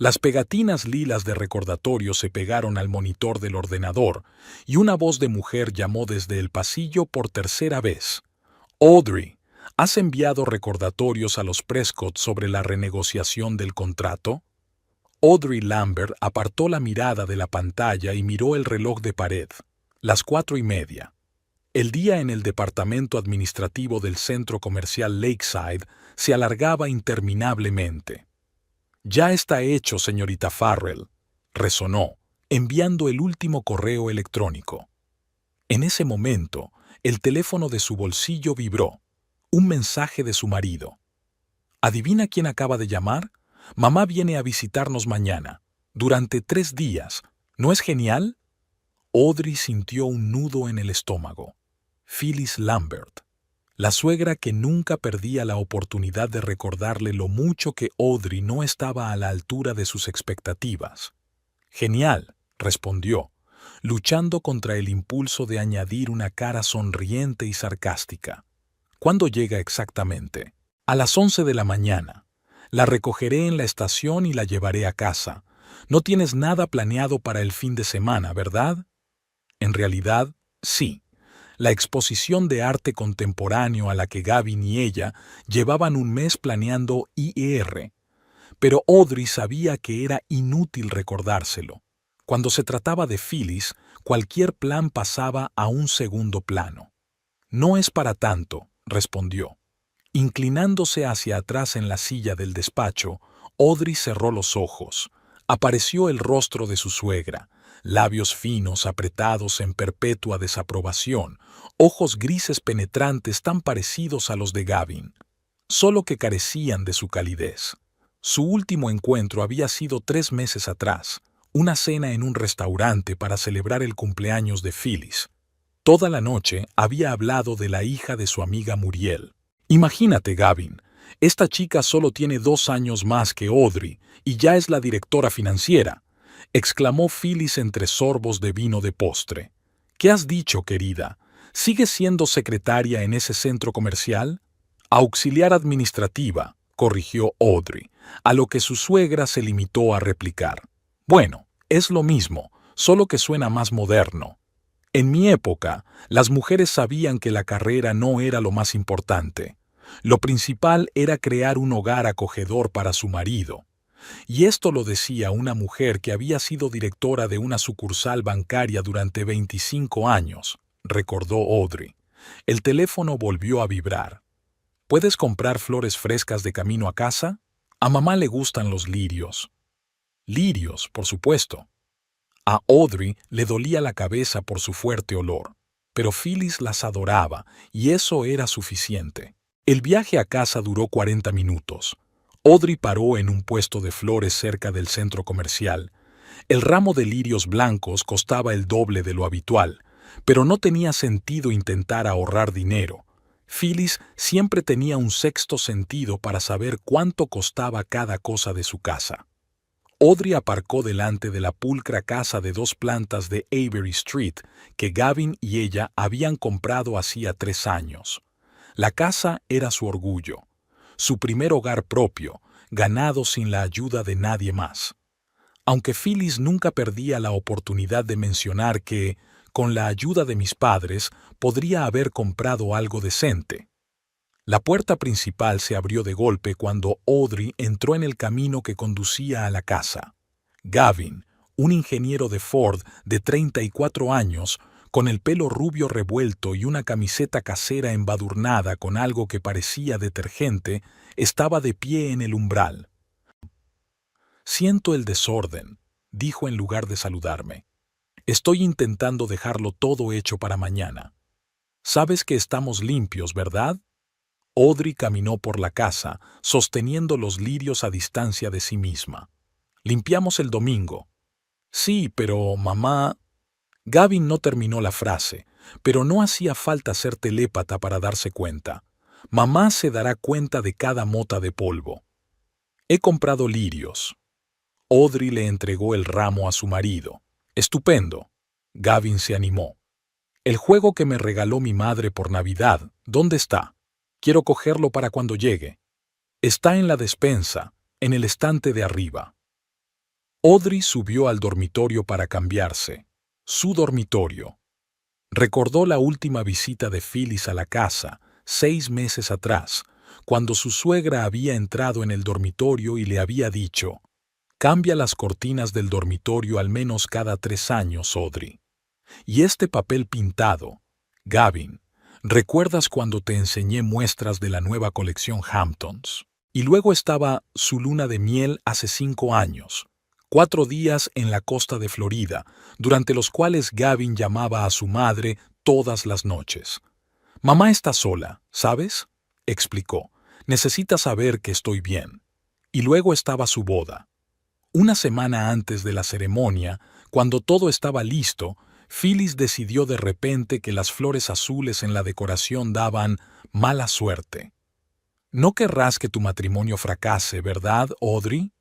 Las pegatinas lilas de recordatorio se pegaron al monitor del ordenador y una voz de mujer llamó desde el pasillo por tercera vez. Audrey, ¿has enviado recordatorios a los Prescott sobre la renegociación del contrato? Audrey Lambert apartó la mirada de la pantalla y miró el reloj de pared. Las 4:30. El día en el departamento administrativo del centro comercial Lakeside se alargaba interminablemente. «Ya está hecho, señorita Farrell», resonó, enviando el último correo electrónico. En ese momento, el teléfono de su bolsillo vibró. Un mensaje de su marido. «¿Adivina quién acaba de llamar? Mamá viene a visitarnos mañana. Durante 3 días. ¿No es genial?» Audrey sintió un nudo en el estómago. Phyllis Lambert. La suegra que nunca perdía la oportunidad de recordarle lo mucho que Audrey no estaba a la altura de sus expectativas. «Genial», respondió, luchando contra el impulso de añadir una cara sonriente y sarcástica. «¿Cuándo llega exactamente?» «A las 11 de la mañana. La recogeré en la estación y la llevaré a casa. No tienes nada planeado para el fin de semana, ¿verdad?» En realidad, sí. La exposición de arte contemporáneo a la que Gavin y ella llevaban un mes planeando IR. Pero Audrey sabía que era inútil recordárselo. Cuando se trataba de Phyllis, cualquier plan pasaba a un segundo plano. «No es para tanto», respondió. Inclinándose hacia atrás en la silla del despacho, Audrey cerró los ojos. Apareció el rostro de su suegra, labios finos apretados en perpetua desaprobación, ojos grises penetrantes tan parecidos a los de Gavin, solo que carecían de su calidez. Su último encuentro había sido 3 meses atrás, una cena en un restaurante para celebrar el cumpleaños de Phyllis. Toda la noche había hablado de la hija de su amiga Muriel. «Imagínate, Gavin, esta chica solo tiene 2 años más que Audrey y ya es la directora financiera», exclamó Phyllis entre sorbos de vino de postre. «¿Qué has dicho, querida? ¿Sigues siendo secretaria en ese centro comercial?» «Auxiliar administrativa», corrigió Audrey, a lo que su suegra se limitó a replicar. «Bueno, es lo mismo, solo que suena más moderno. En mi época, las mujeres sabían que la carrera no era lo más importante. Lo principal era crear un hogar acogedor para su marido. Y esto lo decía una mujer que había sido directora de una sucursal bancaria durante 25 años», recordó Audrey. El teléfono volvió a vibrar. «¿Puedes comprar flores frescas de camino a casa? A mamá le gustan los lirios». «Lirios, por supuesto». A Audrey le dolía la cabeza por su fuerte olor, pero Phyllis las adoraba y eso era suficiente. El viaje a casa duró 40 minutos. Audrey paró en un puesto de flores cerca del centro comercial. El ramo de lirios blancos costaba el doble de lo habitual, pero no tenía sentido intentar ahorrar dinero. Phyllis siempre tenía un sexto sentido para saber cuánto costaba cada cosa de su casa. Audrey aparcó delante de la pulcra casa de 2 plantas de Avery Street que Gavin y ella habían comprado hacía 3 años. La casa era su orgullo, su primer hogar propio, ganado sin la ayuda de nadie más. Aunque Phyllis nunca perdía la oportunidad de mencionar que, con la ayuda de mis padres, podría haber comprado algo decente. La puerta principal se abrió de golpe cuando Audrey entró en el camino que conducía a la casa. Gavin, un ingeniero de Ford de 34 años, con el pelo rubio revuelto y una camiseta casera embadurnada con algo que parecía detergente, estaba de pie en el umbral. «Siento el desorden», dijo en lugar de saludarme. «Estoy intentando dejarlo todo hecho para mañana. Sabes que estamos limpios, ¿verdad?» Audrey caminó por la casa, sosteniendo los lirios a distancia de sí misma. «Limpiamos el domingo». «Sí, pero mamá...» Gavin no terminó la frase, pero no hacía falta ser telépata para darse cuenta. Mamá se dará cuenta de cada mota de polvo. «He comprado lirios». Audrey le entregó el ramo a su marido. «Estupendo». Gavin se animó. «El juego que me regaló mi madre por Navidad, ¿dónde está? Quiero cogerlo para cuando llegue». «Está en la despensa, en el estante de arriba». Audrey subió al dormitorio para cambiarse. Su dormitorio. Recordó la última visita de Phyllis a la casa, 6 meses atrás, cuando su suegra había entrado en el dormitorio y le había dicho: «Cambia las cortinas del dormitorio al menos cada 3 años, Audrey. Y este papel pintado, Gavin, ¿recuerdas cuando te enseñé muestras de la nueva colección Hamptons? Y luego estaba su luna de miel hace 5 años. 4 días en la costa de Florida, durante los cuales Gavin llamaba a su madre todas las noches. «Mamá está sola, ¿sabes?», explicó. «Necesita saber que estoy bien». Y luego estaba su boda. Una semana antes de la ceremonia, cuando todo estaba listo, Phyllis decidió de repente que las flores azules en la decoración daban mala suerte. «No querrás que tu matrimonio fracase, ¿verdad, Audrey?»,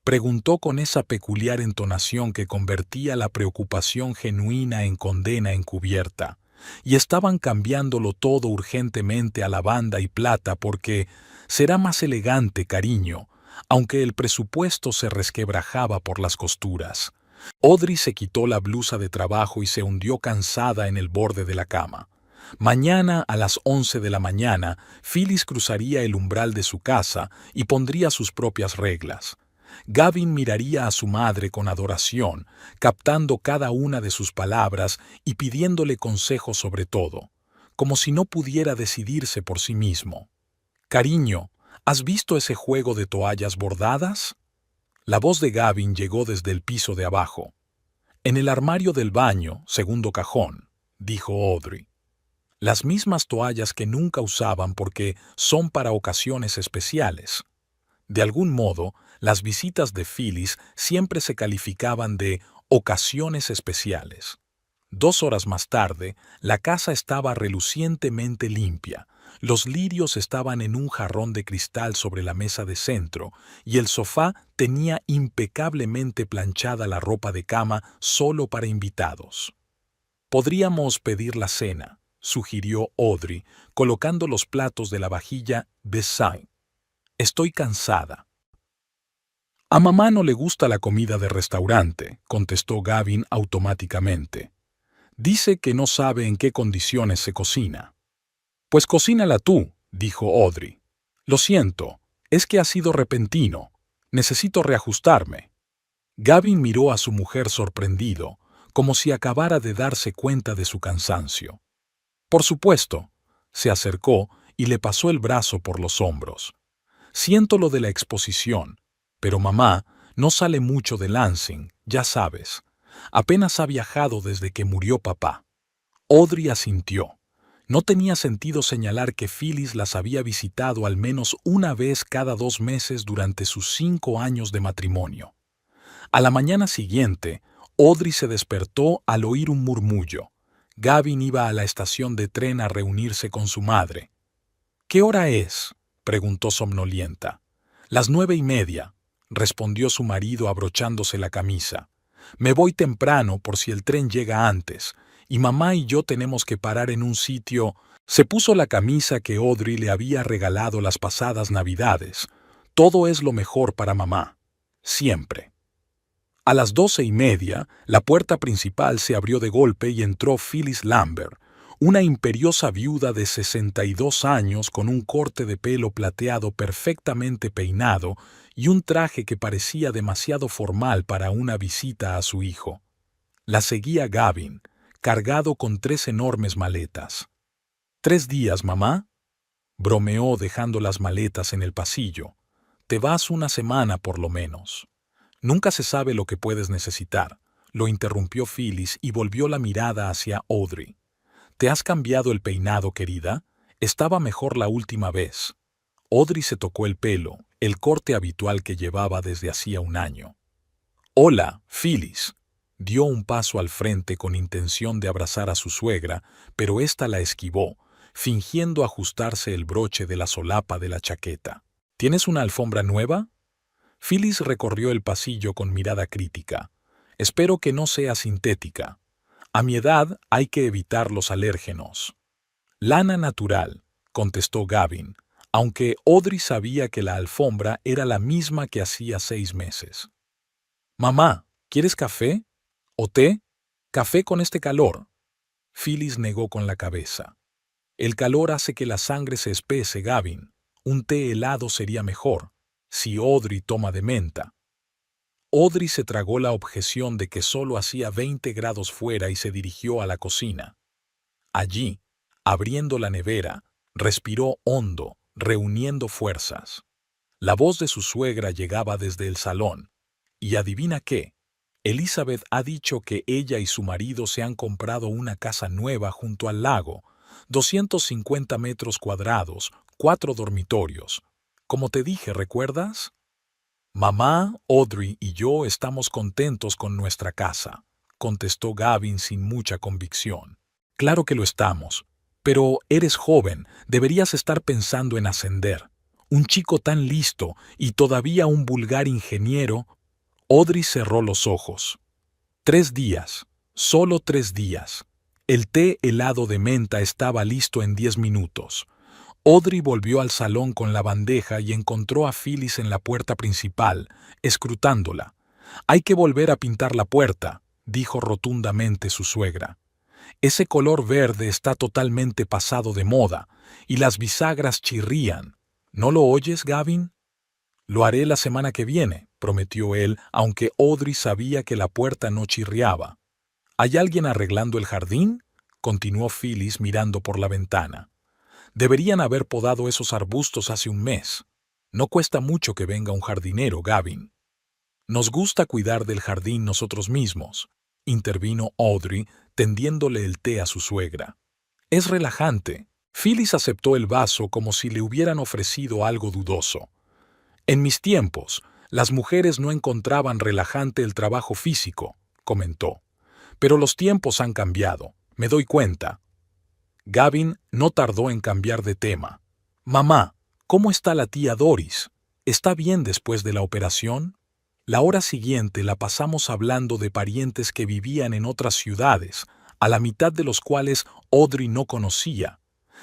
preguntó con esa peculiar entonación que convertía la preocupación genuina en condena encubierta. Y estaban cambiándolo todo urgentemente a lavanda y plata porque será más elegante, cariño, aunque el presupuesto se resquebrajaba por las costuras. Audrey se quitó la blusa de trabajo y se hundió cansada en el borde de la cama. Mañana a las 11 de la mañana, Phyllis cruzaría el umbral de su casa y pondría sus propias reglas. Gavin miraría a su madre con adoración, captando cada una de sus palabras y pidiéndole consejo sobre todo, como si no pudiera decidirse por sí mismo. «Cariño, ¿has visto ese juego de toallas bordadas?». La voz de Gavin llegó desde el piso de abajo. «En el armario del baño, segundo cajón», dijo Audrey. «Las mismas toallas que nunca usaban porque son para ocasiones especiales». De algún modo, las visitas de Phyllis siempre se calificaban de ocasiones especiales. 2 horas más tarde, la casa estaba relucientemente limpia. Los lirios estaban en un jarrón de cristal sobre la mesa de centro y el sofá tenía impecablemente planchada la ropa de cama solo para invitados. «Podríamos pedir la cena», sugirió Audrey, colocando los platos de la vajilla beside. «Estoy cansada». «A mamá no le gusta la comida de restaurante», contestó Gavin automáticamente. «Dice que no sabe en qué condiciones se cocina». «Pues cocínala tú», dijo Audrey. «Lo siento, es que ha sido repentino. Necesito reajustarme». Gavin miró a su mujer sorprendido, como si acabara de darse cuenta de su cansancio. «Por supuesto», se acercó y le pasó el brazo por los hombros. «Siento lo de la exposición, pero mamá no sale mucho de Lansing, ya sabes. Apenas ha viajado desde que murió papá». Audrey asintió. No tenía sentido señalar que Phyllis las había visitado al menos una vez cada 2 meses durante sus 5 años de matrimonio. A la mañana siguiente, Audrey se despertó al oír un murmullo. Gavin iba a la estación de tren a reunirse con su madre. «¿Qué hora es?», preguntó somnolienta. «Las 9:30», respondió su marido abrochándose la camisa. «Me voy temprano por si el tren llega antes, y mamá y yo tenemos que parar en un sitio». Se puso la camisa que Audrey le había regalado las pasadas Navidades. Todo es lo mejor para mamá. Siempre. A las 12:30, la puerta principal se abrió de golpe y entró Phyllis Lambert, una imperiosa viuda de 62 años con un corte de pelo plateado perfectamente peinado y un traje que parecía demasiado formal para una visita a su hijo. La seguía Gavin, cargado con 3 enormes maletas. «¿3 días, mamá?», bromeó dejando las maletas en el pasillo. «Te vas una semana por lo menos». «Nunca se sabe lo que puedes necesitar», lo interrumpió Phyllis y volvió la mirada hacia Audrey. «¿Te has cambiado el peinado, querida? Estaba mejor la última vez». Audrey se tocó el pelo, el corte habitual que llevaba desde hacía un año. «Hola, Phyllis». Dio un paso al frente con intención de abrazar a su suegra, pero ésta la esquivó, fingiendo ajustarse el broche de la solapa de la chaqueta. «¿Tienes una alfombra nueva?». Phyllis recorrió el pasillo con mirada crítica. «Espero que no sea sintética. A mi edad hay que evitar los alérgenos». «Lana natural», contestó Gavin, aunque Audrey sabía que la alfombra era la misma que hacía 6 meses. Mamá, ¿quieres café? ¿O té? ¿Café con este calor? Phyllis negó con la cabeza. El calor hace que la sangre se espese, Gavin. Un té helado sería mejor, si Audrey toma de menta. Audrey se tragó la objeción de que solo hacía 20 grados fuera y se dirigió a la cocina. Allí, abriendo la nevera, respiró hondo, reuniendo fuerzas. La voz de su suegra llegaba desde el salón. Y adivina qué, Elizabeth ha dicho que ella y su marido se han comprado una casa nueva junto al lago, 250 metros cuadrados, 4 dormitorios. Como te dije, ¿recuerdas? Mamá, Audrey y yo estamos contentos con nuestra casa, contestó Gavin sin mucha convicción. Claro que lo estamos, pero eres joven, deberías estar pensando en ascender. Un chico tan listo y todavía un vulgar ingeniero. Audrey cerró los ojos. 3 días, solo 3 días. El té helado de menta estaba listo en 10 minutos. Audrey volvió al salón con la bandeja y encontró a Phyllis en la puerta principal, escrutándola. «Hay que volver a pintar la puerta», dijo rotundamente su suegra. «Ese color verde está totalmente pasado de moda, y las bisagras chirrían. ¿No lo oyes, Gavin?» «Lo haré la semana que viene», prometió él, aunque Audrey sabía que la puerta no chirriaba. «¿Hay alguien arreglando el jardín?», continuó Phyllis mirando por la ventana. «Deberían haber podado esos arbustos hace un mes. No cuesta mucho que venga un jardinero, Gavin». «Nos gusta cuidar del jardín nosotros mismos», intervino Audrey, tendiéndole el té a su suegra. «Es relajante». Phyllis aceptó el vaso como si le hubieran ofrecido algo dudoso. «En mis tiempos, las mujeres no encontraban relajante el trabajo físico», comentó. «Pero los tiempos han cambiado, me doy cuenta». Gavin no tardó en cambiar de tema. «Mamá, ¿cómo está la tía Doris? ¿Está bien después de la operación?» La hora siguiente la pasamos hablando de parientes que vivían en otras ciudades, a la mitad de los cuales Audrey no conocía.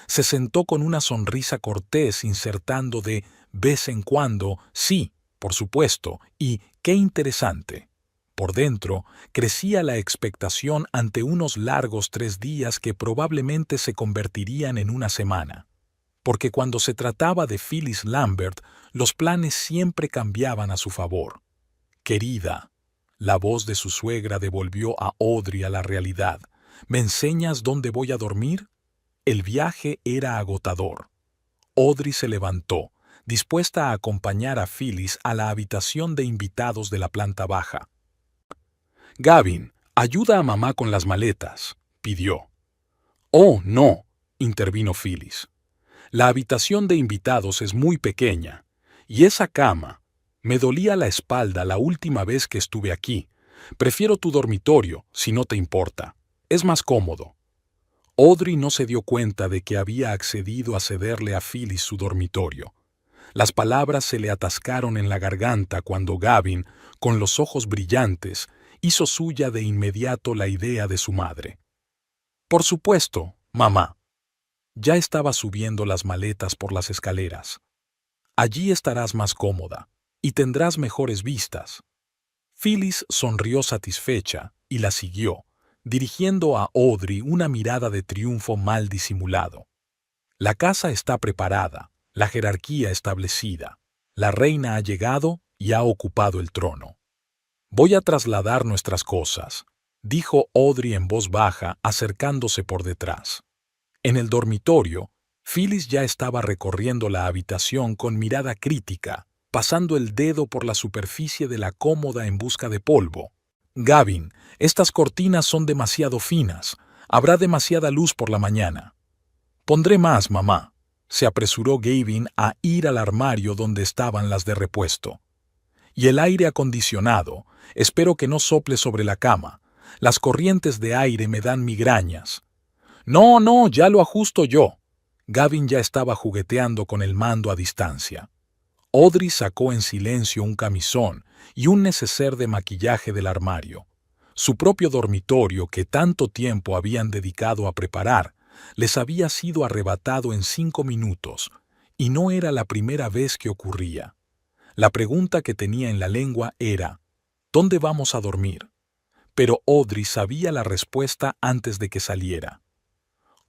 Se sentó con una sonrisa cortés insertando de vez en cuando, sí, por supuesto, y qué interesante. Por dentro, crecía la expectación ante unos largos 3 días que probablemente se convertirían en una semana. Porque cuando se trataba de Phyllis Lambert, los planes siempre cambiaban a su favor. «Querida», la voz de su suegra devolvió a Audrey a la realidad. «¿Me enseñas dónde voy a dormir?» El viaje era agotador. Audrey se levantó, dispuesta a acompañar a Phyllis a la habitación de invitados de la planta baja. «Gavin, ayuda a mamá con las maletas», pidió. «Oh, no», intervino Phyllis. «La habitación de invitados es muy pequeña. Y esa cama. Me dolía la espalda la última vez que estuve aquí. Prefiero tu dormitorio, si no te importa. Es más cómodo». Audrey no se dio cuenta de que había accedido a cederle a Phyllis su dormitorio. Las palabras se le atascaron en la garganta cuando Gavin, con los ojos brillantes, hizo suya de inmediato la idea de su madre. «Por supuesto, mamá». Ya estaba subiendo las maletas por las escaleras. «Allí estarás más cómoda, y tendrás mejores vistas». Phyllis sonrió satisfecha y la siguió, dirigiendo a Audrey una mirada de triunfo mal disimulado. «La casa está preparada, la jerarquía establecida. La reina ha llegado y ha ocupado el trono. Voy a trasladar nuestras cosas», dijo Audrey en voz baja, acercándose por detrás. En el dormitorio, Phyllis ya estaba recorriendo la habitación con mirada crítica, pasando el dedo por la superficie de la cómoda en busca de polvo. «Gavin, estas cortinas son demasiado finas. Habrá demasiada luz por la mañana». «Pondré más, mamá», se apresuró Gavin a ir al armario donde estaban las de repuesto. «Y el aire acondicionado, espero que no sople sobre la cama. Las corrientes de aire me dan migrañas». «No, no, ya lo ajusto yo». Gavin ya estaba jugueteando con el mando a distancia. Audrey sacó en silencio un camisón y un neceser de maquillaje del armario. Su propio dormitorio, que tanto tiempo habían dedicado a preparar, les había sido arrebatado en 5 minutos, y no era la primera vez que ocurría. La pregunta que tenía en la lengua era: ¿Dónde vamos a dormir? Pero Audrey sabía la respuesta antes de que saliera.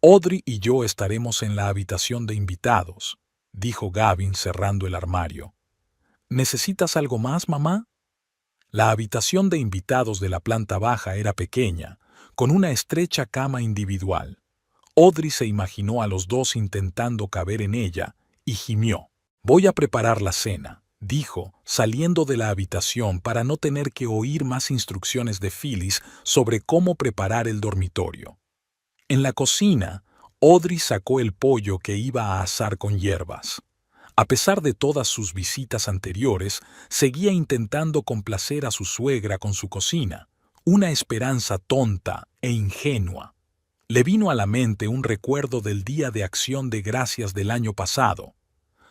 Audrey y yo estaremos en la habitación de invitados, dijo Gavin cerrando el armario. ¿Necesitas algo más, mamá? La habitación de invitados de la planta baja era pequeña, con una estrecha cama individual. Audrey se imaginó a los dos intentando caber en ella y gimió. Voy a preparar la cena, dijo, saliendo de la habitación para no tener que oír más instrucciones de Phyllis sobre cómo preparar el dormitorio. En la cocina, Audrey sacó el pollo que iba a asar con hierbas. A pesar de todas sus visitas anteriores, seguía intentando complacer a su suegra con su cocina, una esperanza tonta e ingenua. Le vino a la mente un recuerdo del Día de Acción de Gracias del año pasado.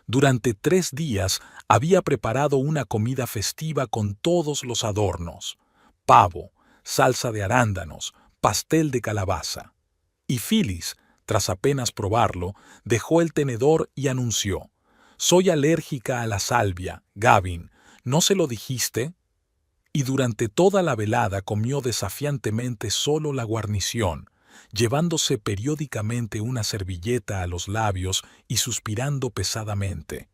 Durante 3 días había preparado una comida festiva con todos los adornos: pavo, salsa de arándanos, pastel de calabaza. Y Phyllis, tras apenas probarlo, dejó el tenedor y anunció: «Soy alérgica a la salvia, Gavin, ¿no se lo dijiste?». Y durante toda la velada comió desafiantemente solo la guarnición, llevándose periódicamente una servilleta a los labios y suspirando pesadamente.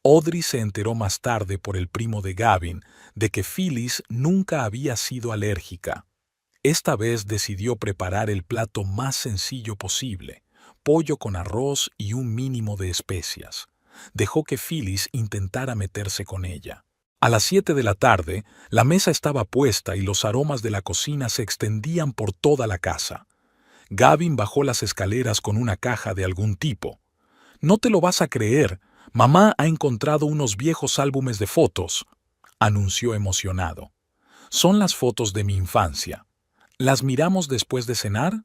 Audrey se enteró más tarde por el primo de Gavin de que Phyllis nunca había sido alérgica. Esta vez decidió preparar el plato más sencillo posible: pollo con arroz y un mínimo de especias. Dejó que Phyllis intentara meterse con ella. A las 7 de la tarde, la mesa estaba puesta y los aromas de la cocina se extendían por toda la casa. Gavin bajó las escaleras con una caja de algún tipo. «No te lo vas a creer, mamá ha encontrado unos viejos álbumes de fotos», anunció emocionado. «Son las fotos de mi infancia. ¿Las miramos después de cenar?».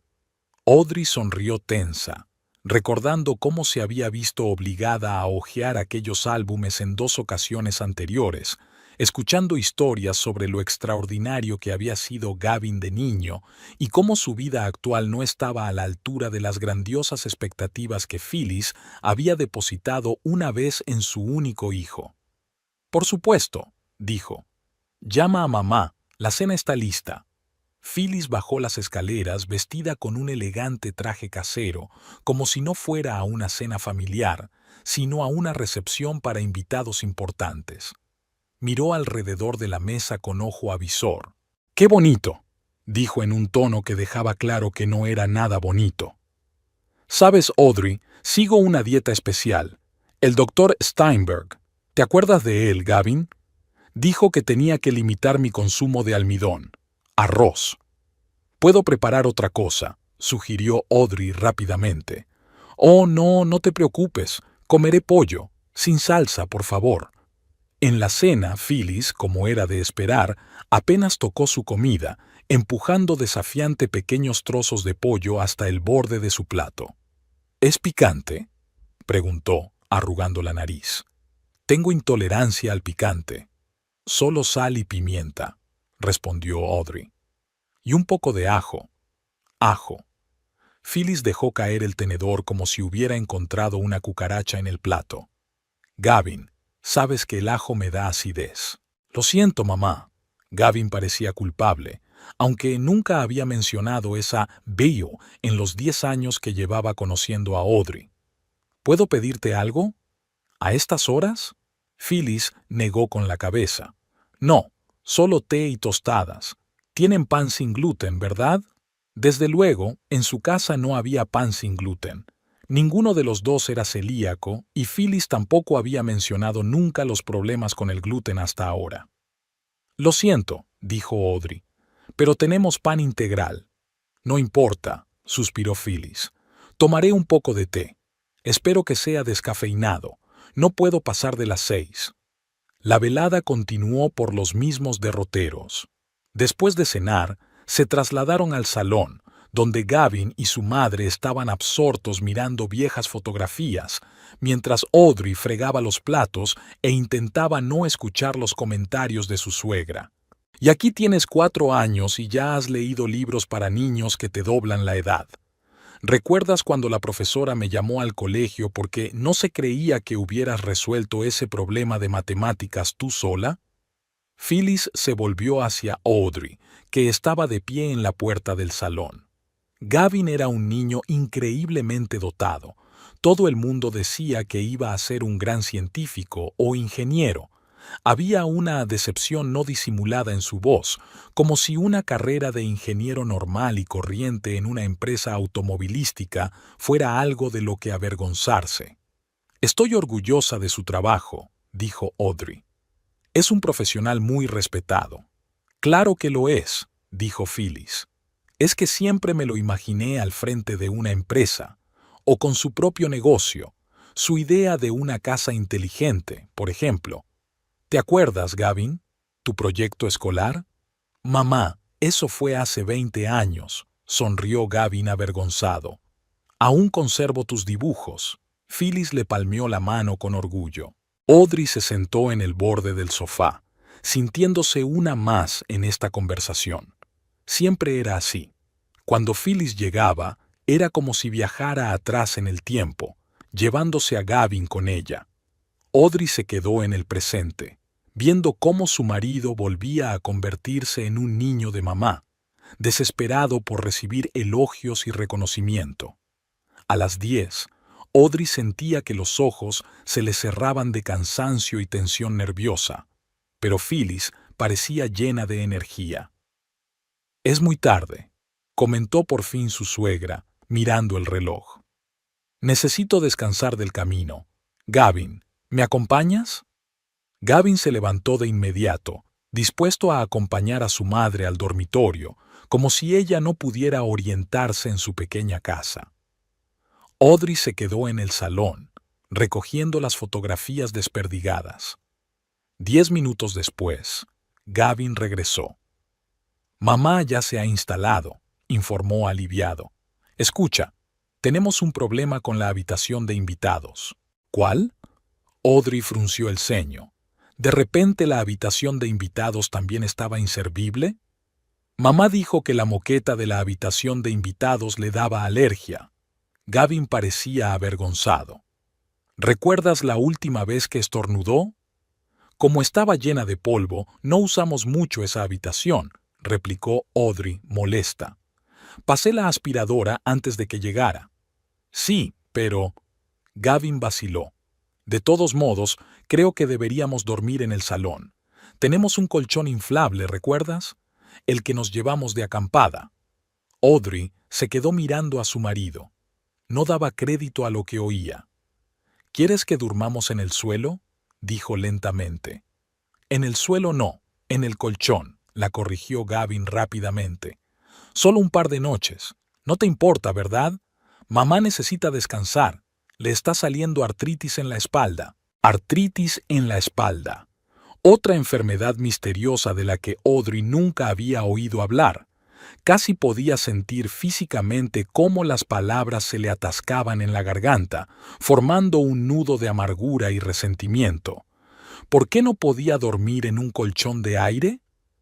Audrey sonrió tensa, recordando cómo se había visto obligada a hojear aquellos álbumes en 2 ocasiones anteriores, escuchando historias sobre lo extraordinario que había sido Gavin de niño y cómo su vida actual no estaba a la altura de las grandiosas expectativas que Phyllis había depositado una vez en su único hijo. «Por supuesto», dijo. «Llama a mamá, la cena está lista». Phyllis bajó las escaleras vestida con un elegante traje casero, como si no fuera a una cena familiar, sino a una recepción para invitados importantes. Miró alrededor de la mesa con ojo avisor. «¡Qué bonito!», dijo en un tono que dejaba claro que no era nada bonito. «Sabes, Audrey, sigo una dieta especial. El doctor Steinberg, ¿te acuerdas de él, Gavin? Dijo que tenía que limitar mi consumo de almidón. Arroz. «Puedo preparar otra cosa», sugirió Audrey rápidamente. «Oh, no, no te preocupes. Comeré pollo. Sin salsa, por favor». En la cena, Phyllis, como era de esperar, apenas tocó su comida, empujando desafiante pequeños trozos de pollo hasta el borde de su plato. «¿Es picante?», preguntó, arrugando la nariz. «Tengo intolerancia al picante». «Solo sal y pimienta», respondió Audrey. «Y un poco de ajo». «Ajo». Phyllis dejó caer el tenedor como si hubiera encontrado una cucaracha en el plato. «Gavin, sabes que el ajo me da acidez». «Lo siento, mamá». Gavin parecía culpable, aunque nunca había mencionado esa bio en los 10 años que llevaba conociendo a Audrey. «¿Puedo pedirte algo? ¿A estas horas?». Phyllis negó con la cabeza. «No, solo té y tostadas. Tienen pan sin gluten, ¿verdad?». Desde luego, en su casa no había pan sin gluten. Ninguno de los dos era celíaco y Phyllis tampoco había mencionado nunca los problemas con el gluten hasta ahora. «Lo siento», dijo Audrey, «pero tenemos pan integral». «No importa», suspiró Phyllis. «Tomaré un poco de té. Espero que sea descafeinado. No puedo pasar de las 6». La velada continuó por los mismos derroteros. Después de cenar, se trasladaron al salón, donde Gavin y su madre estaban absortos mirando viejas fotografías, mientras Audrey fregaba los platos e intentaba no escuchar los comentarios de su suegra. «Y aquí tienes 4 años y ya has leído libros para niños que te doblan la edad. ¿Recuerdas cuando la profesora me llamó al colegio porque no se creía que hubieras resuelto ese problema de matemáticas tú sola?». Phyllis se volvió hacia Audrey, que estaba de pie en la puerta del salón. Gavin era un niño increíblemente dotado. Todo el mundo decía que iba a ser un gran científico o ingeniero. Había una decepción no disimulada en su voz, como si una carrera de ingeniero normal y corriente en una empresa automovilística fuera algo de lo que avergonzarse. «Estoy orgullosa de su trabajo», dijo Audrey. «Es un profesional muy respetado». «Claro que lo es», dijo Phyllis. «Es que siempre me lo imaginé al frente de una empresa, o con su propio negocio, su idea de una casa inteligente, por ejemplo. ¿Te acuerdas, Gavin? ¿Tu proyecto escolar?» «Mamá, eso fue hace 20 años», sonrió Gavin avergonzado. «Aún conservo tus dibujos». Phyllis le palmeó la mano con orgullo. Audrey se sentó en el borde del sofá, sintiéndose una más en esta conversación. Siempre era así. Cuando Phyllis llegaba, era como si viajara atrás en el tiempo, llevándose a Gavin con ella. Audrey se quedó en el presente, viendo cómo su marido volvía a convertirse en un niño de mamá, desesperado por recibir elogios y reconocimiento. A las 10, Audrey sentía que los ojos se le cerraban de cansancio y tensión nerviosa, pero Phyllis parecía llena de energía. «Es muy tarde», comentó por fin su suegra, mirando el reloj. «Necesito descansar del camino. Gavin, ¿me acompañas?» Gavin se levantó de inmediato, dispuesto a acompañar a su madre al dormitorio, como si ella no pudiera orientarse en su pequeña casa. Audrey se quedó en el salón, recogiendo las fotografías desperdigadas. 10 minutos después, Gavin regresó. «Mamá ya se ha instalado», informó aliviado. «Escucha, tenemos un problema con la habitación de invitados». «¿Cuál?» Audrey frunció el ceño. ¿De repente la habitación de invitados también estaba inservible? Mamá dijo que la moqueta de la habitación de invitados le daba alergia. Gavin parecía avergonzado. ¿Recuerdas la última vez que estornudó? Como estaba llena de polvo, no usamos mucho esa habitación, replicó Audrey, molesta. Pasé la aspiradora antes de que llegara. Sí, pero... Gavin vaciló. De todos modos, creo que deberíamos dormir en el salón. Tenemos un colchón inflable, ¿recuerdas? El que nos llevamos de acampada. Audrey se quedó mirando a su marido. No daba crédito a lo que oía. ¿Quieres que durmamos en el suelo?, dijo lentamente. En el suelo no, en el colchón, la corrigió Gavin rápidamente. Solo un par de noches. No te importa, ¿verdad? Mamá necesita descansar. Le está saliendo artritis en la espalda. Artritis en la espalda. Otra enfermedad misteriosa de la que Audrey nunca había oído hablar. Casi podía sentir físicamente cómo las palabras se le atascaban en la garganta, formando un nudo de amargura y resentimiento. ¿Por qué no podía dormir en un colchón de aire?,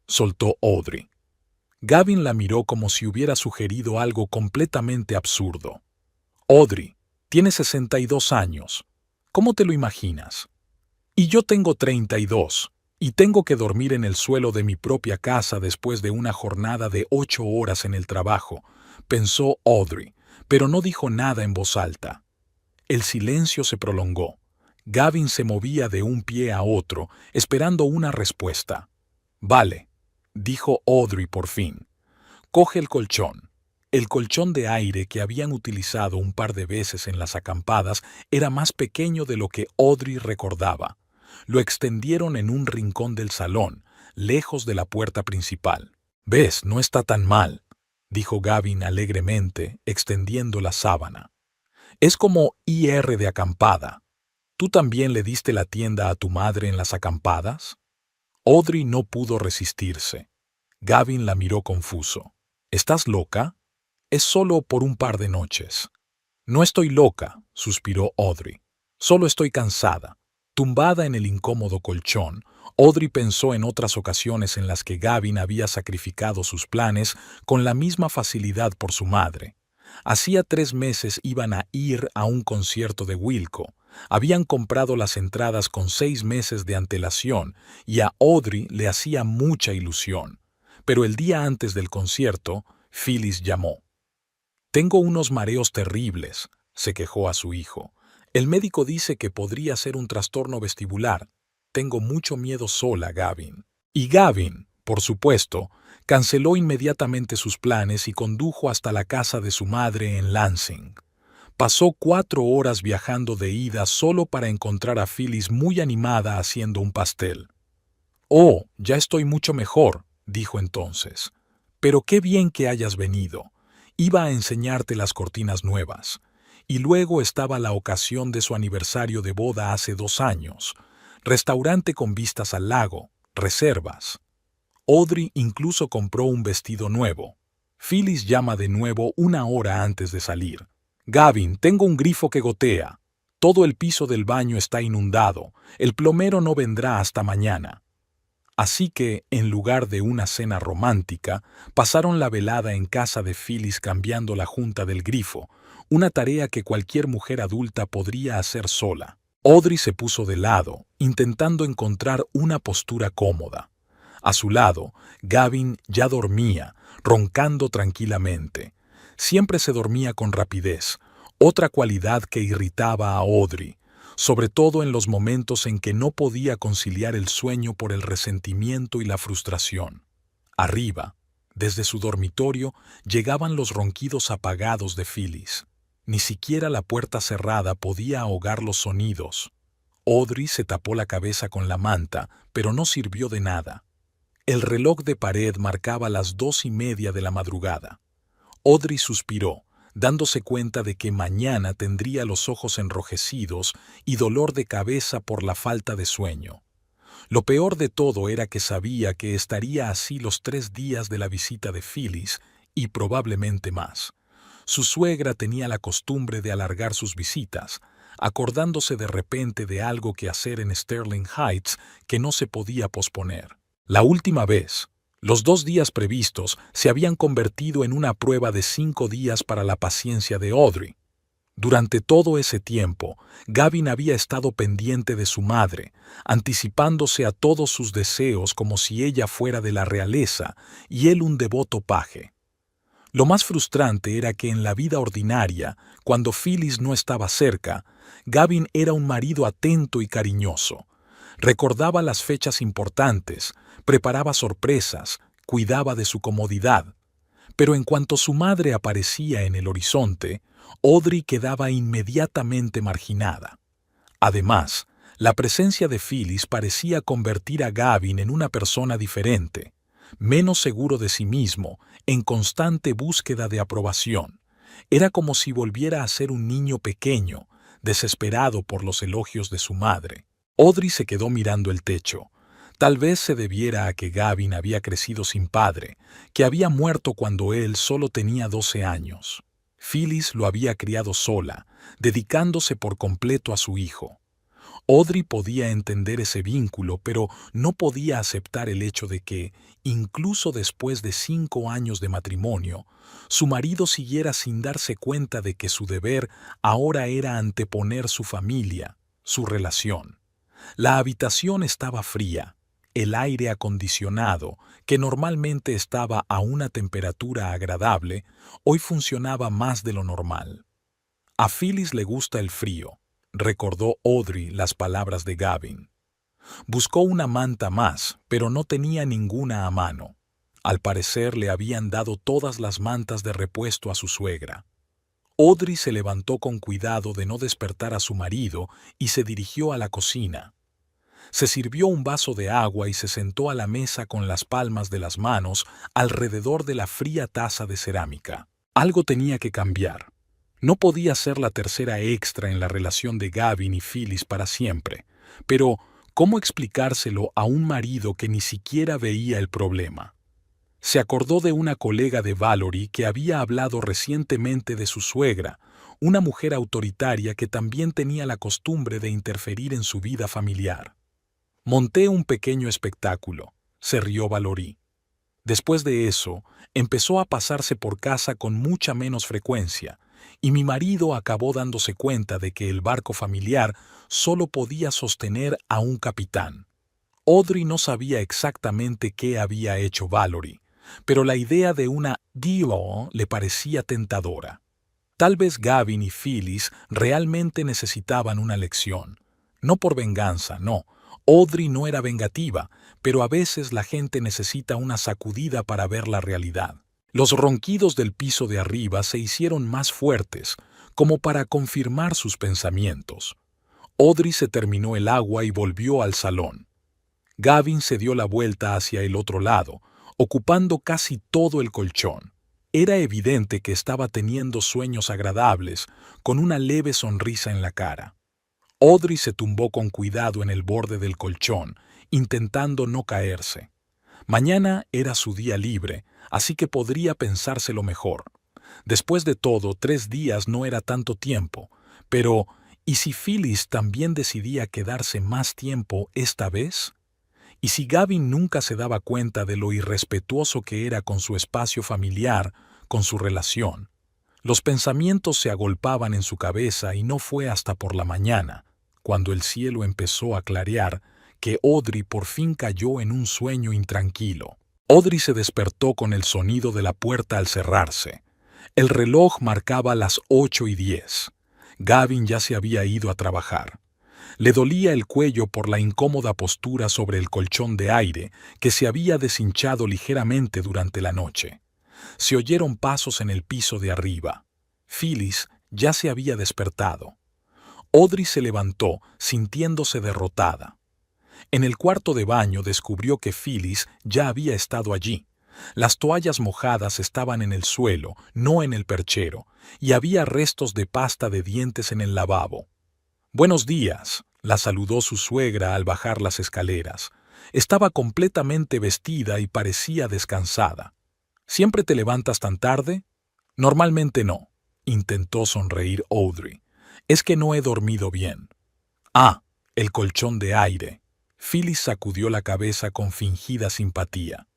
soltó Audrey. Gavin la miró como si hubiera sugerido algo completamente absurdo. Audrey, tienes 62 años. ¿Cómo te lo imaginas? Y yo tengo 32, y tengo que dormir en el suelo de mi propia casa después de una jornada de 8 horas en el trabajo, pensó Audrey, pero no dijo nada en voz alta. El silencio se prolongó. Gavin se movía de un pie a otro, esperando una respuesta. «Vale», dijo Audrey por fin. «Coge el colchón». El colchón de aire que habían utilizado un par de veces en las acampadas era más pequeño de lo que Audrey recordaba. Lo extendieron en un rincón del salón, lejos de la puerta principal. «¿Ves? No está tan mal», dijo Gavin alegremente, extendiendo la sábana. «Es como ir de acampada. ¿Tú también le diste la tienda a tu madre en las acampadas?» Audrey no pudo resistirse. Gavin la miró confuso. «¿Estás loca?» «Es solo por un par de noches». «No estoy loca», suspiró Audrey. «Solo estoy cansada». Tumbada en el incómodo colchón, Audrey pensó en otras ocasiones en las que Gavin había sacrificado sus planes con la misma facilidad por su madre. Hacía 3 meses iban a ir a un concierto de Wilco. Habían comprado las entradas con 6 meses de antelación y a Audrey le hacía mucha ilusión. Pero el día antes del concierto, Phyllis llamó. «Tengo unos mareos terribles», se quejó a su hijo. «El médico dice que podría ser un trastorno vestibular. Tengo mucho miedo sola, Gavin». Y Gavin, por supuesto, canceló inmediatamente sus planes y condujo hasta la casa de su madre en Lansing. Pasó 4 horas viajando de ida solo para encontrar a Phyllis muy animada haciendo un pastel. «Oh, ya estoy mucho mejor», dijo entonces. «Pero qué bien que hayas venido. Iba a enseñarte las cortinas nuevas». Y luego estaba la ocasión de su aniversario de boda hace 2 años. Restaurante con vistas al lago, reservas. Audrey incluso compró un vestido nuevo. Phyllis llama de nuevo 1 hora antes de salir. «Gavin, tengo un grifo que gotea. Todo el piso del baño está inundado. El plomero no vendrá hasta mañana». Así que, en lugar de una cena romántica, pasaron la velada en casa de Phyllis cambiando la junta del grifo, una tarea que cualquier mujer adulta podría hacer sola. Audrey se puso de lado, intentando encontrar una postura cómoda. A su lado, Gavin ya dormía, roncando tranquilamente. Siempre se dormía con rapidez, otra cualidad que irritaba a Audrey, sobre todo en los momentos en que no podía conciliar el sueño por el resentimiento y la frustración. Arriba, desde su dormitorio, llegaban los ronquidos apagados de Phyllis. Ni siquiera la puerta cerrada podía ahogar los sonidos. Audrey se tapó la cabeza con la manta, pero no sirvió de nada. El reloj de pared marcaba las 2:30 de la madrugada. Audrey suspiró, dándose cuenta de que mañana tendría los ojos enrojecidos y dolor de cabeza por la falta de sueño. Lo peor de todo era que sabía que estaría así los 3 días de la visita de Phyllis y probablemente más. Su suegra tenía la costumbre de alargar sus visitas, acordándose de repente de algo que hacer en Sterling Heights que no se podía posponer. La última vez, los 2 días previstos se habían convertido en una prueba de 5 días para la paciencia de Audrey. Durante todo ese tiempo, Gavin había estado pendiente de su madre, anticipándose a todos sus deseos como si ella fuera de la realeza y él un devoto paje. Lo más frustrante era que en la vida ordinaria, cuando Phyllis no estaba cerca, Gavin era un marido atento y cariñoso. Recordaba las fechas importantes, preparaba sorpresas, cuidaba de su comodidad. Pero en cuanto su madre aparecía en el horizonte, Audrey quedaba inmediatamente marginada. Además, la presencia de Phyllis parecía convertir a Gavin en una persona diferente, menos seguro de sí mismo, en constante búsqueda de aprobación. Era como si volviera a ser un niño pequeño, desesperado por los elogios de su madre. Audrey se quedó mirando el techo. Tal vez se debiera a que Gavin había crecido sin padre, que había muerto cuando él solo tenía 12 años. Phyllis lo había criado sola, dedicándose por completo a su hijo. Audrey podía entender ese vínculo, pero no podía aceptar el hecho de que, incluso después de 5 años de matrimonio, su marido siguiera sin darse cuenta de que su deber ahora era anteponer su familia, su relación. La habitación estaba fría. El aire acondicionado, que normalmente estaba a una temperatura agradable, hoy funcionaba más de lo normal. A Phyllis le gusta el frío, recordó Audrey las palabras de Gavin. Buscó una manta más, pero no tenía ninguna a mano. Al parecer le habían dado todas las mantas de repuesto a su suegra. Audrey se levantó con cuidado de no despertar a su marido y se dirigió a la cocina. Se sirvió un vaso de agua y se sentó a la mesa con las palmas de las manos alrededor de la fría taza de cerámica. Algo tenía que cambiar. No podía ser la tercera extra en la relación de Gavin y Phyllis para siempre, pero ¿cómo explicárselo a un marido que ni siquiera veía el problema? Se acordó de una colega de Valerie que había hablado recientemente de su suegra, una mujer autoritaria que también tenía la costumbre de interferir en su vida familiar. «Monté un pequeño espectáculo», se rió Valerie. Después de eso, empezó a pasarse por casa con mucha menos frecuencia, y mi marido acabó dándose cuenta de que el barco familiar solo podía sostener a un capitán. Audrey no sabía exactamente qué había hecho Valerie, pero la idea de una deal le parecía tentadora. Tal vez Gavin y Phyllis realmente necesitaban una lección. No por venganza, no. Audrey no era vengativa, pero a veces la gente necesita una sacudida para ver la realidad. Los ronquidos del piso de arriba se hicieron más fuertes, como para confirmar sus pensamientos. Audrey se terminó el agua y volvió al salón. Gavin se dio la vuelta hacia el otro lado, ocupando casi todo el colchón. Era evidente que estaba teniendo sueños agradables, con una leve sonrisa en la cara. Audrey se tumbó con cuidado en el borde del colchón, intentando no caerse. Mañana era su día libre, así que podría pensárselo mejor. Después de todo, 3 días no era tanto tiempo, pero ¿y si Phyllis también decidía quedarse más tiempo esta vez? ¿Y si Gavin nunca se daba cuenta de lo irrespetuoso que era con su espacio familiar, con su relación? Los pensamientos se agolpaban en su cabeza y no fue hasta por la mañana, cuando el cielo empezó a clarear, que Audrey por fin cayó en un sueño intranquilo. Audrey se despertó con el sonido de la puerta al cerrarse. El reloj marcaba las 8:10. Gavin ya se había ido a trabajar. Le dolía el cuello por la incómoda postura sobre el colchón de aire que se había deshinchado ligeramente durante la noche. Se oyeron pasos en el piso de arriba. Phyllis ya se había despertado. Audrey se levantó, sintiéndose derrotada. En el cuarto de baño descubrió que Phyllis ya había estado allí. Las toallas mojadas estaban en el suelo, no en el perchero, y había restos de pasta de dientes en el lavabo. «Buenos días», la saludó su suegra al bajar las escaleras. Estaba completamente vestida y parecía descansada. «¿Siempre te levantas tan tarde?» «Normalmente no», intentó sonreír Audrey. «Es que no he dormido bien». «Ah, el colchón de aire». Phyllis sacudió la cabeza con fingida simpatía.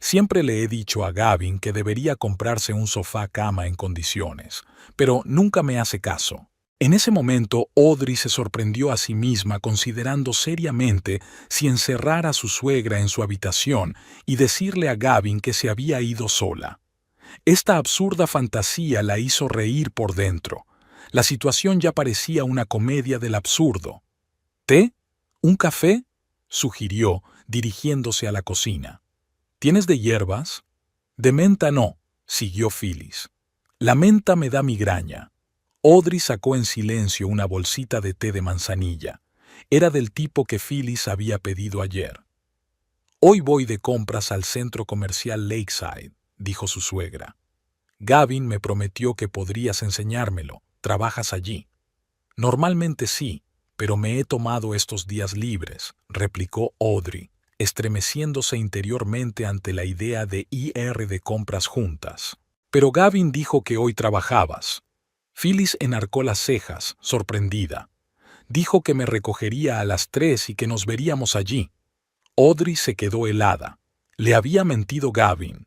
«Siempre le he dicho a Gavin que debería comprarse un sofá-cama en condiciones, pero nunca me hace caso». En ese momento, Audrey se sorprendió a sí misma considerando seriamente si encerrar a su suegra en su habitación y decirle a Gavin que se había ido sola. Esta absurda fantasía la hizo reír por dentro. La situación ya parecía una comedia del absurdo. «¿Té? ¿Un café?», sugirió, dirigiéndose a la cocina. «¿Tienes de hierbas?» «De menta no», siguió Phyllis. «La menta me da migraña». Audrey sacó en silencio una bolsita de té de manzanilla. Era del tipo que Phyllis había pedido ayer. «Hoy voy de compras al centro comercial Lakeside», dijo su suegra. «Gavin me prometió que podrías enseñármelo. ¿Trabajas allí?» «Normalmente sí, pero me he tomado estos días libres», replicó Audrey, estremeciéndose interiormente ante la idea de ir de compras juntas. «Pero Gavin dijo que hoy trabajabas». Phyllis enarcó las cejas, sorprendida. «Dijo que me recogería a las 3 y que nos veríamos allí». Audrey se quedó helada. Le había mentido Gavin.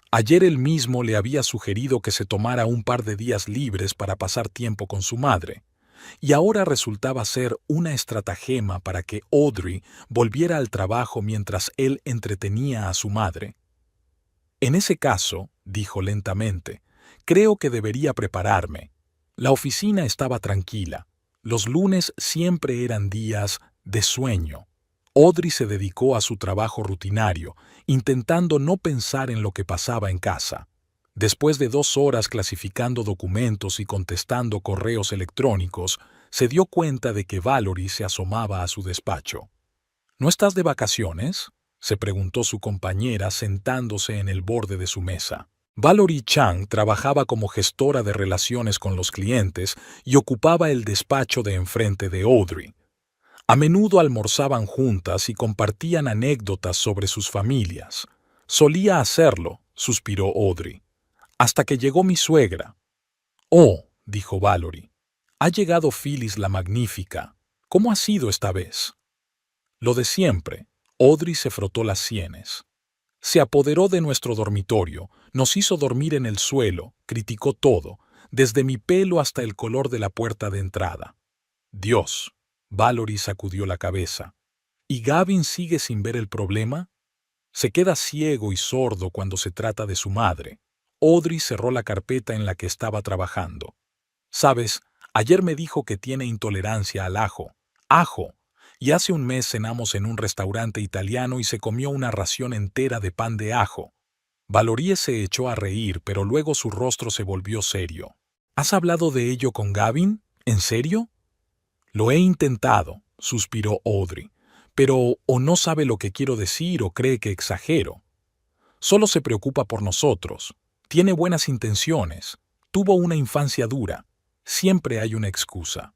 Ayer él mismo le había sugerido que se tomara un par de días libres para pasar tiempo con su madre. Y ahora resultaba ser una estratagema para que Audrey volviera al trabajo mientras él entretenía a su madre. «En ese caso», dijo lentamente, «creo que debería prepararme». La oficina estaba tranquila. Los lunes siempre eran días de sueño. Audrey se dedicó a su trabajo rutinario, intentando no pensar en lo que pasaba en casa. Después de 2 horas clasificando documentos y contestando correos electrónicos, se dio cuenta de que Valerie se asomaba a su despacho. «¿No estás de vacaciones?», se preguntó su compañera sentándose en el borde de su mesa. Valerie Chang trabajaba como gestora de relaciones con los clientes y ocupaba el despacho de enfrente de Audrey. A menudo almorzaban juntas y compartían anécdotas sobre sus familias. «Solía hacerlo», suspiró Audrey, «hasta que llegó mi suegra». «Oh», dijo Valerie, «ha llegado Phyllis la magnífica. ¿Cómo ha sido esta vez?» «Lo de siempre». Audrey se frotó las sienes. «Se apoderó de nuestro dormitorio, nos hizo dormir en el suelo, criticó todo, desde mi pelo hasta el color de la puerta de entrada. Dios. Valerie sacudió la cabeza. ¿Y Gavin sigue sin ver el problema? Se queda ciego y sordo cuando se trata de su madre. Audrey cerró la carpeta en la que estaba trabajando. Sabes, ayer me dijo que tiene intolerancia al ajo. ¡Ajo! Y hace un mes cenamos en un restaurante italiano y se comió una ración entera de pan de ajo. Valerie se echó a reír, pero luego su rostro se volvió serio. ¿Has hablado de ello con Gavin? ¿En serio? Lo he intentado, suspiró Audrey, pero o no sabe lo que quiero decir o cree que exagero. Solo se preocupa por nosotros. Tiene buenas intenciones. Tuvo una infancia dura. Siempre hay una excusa.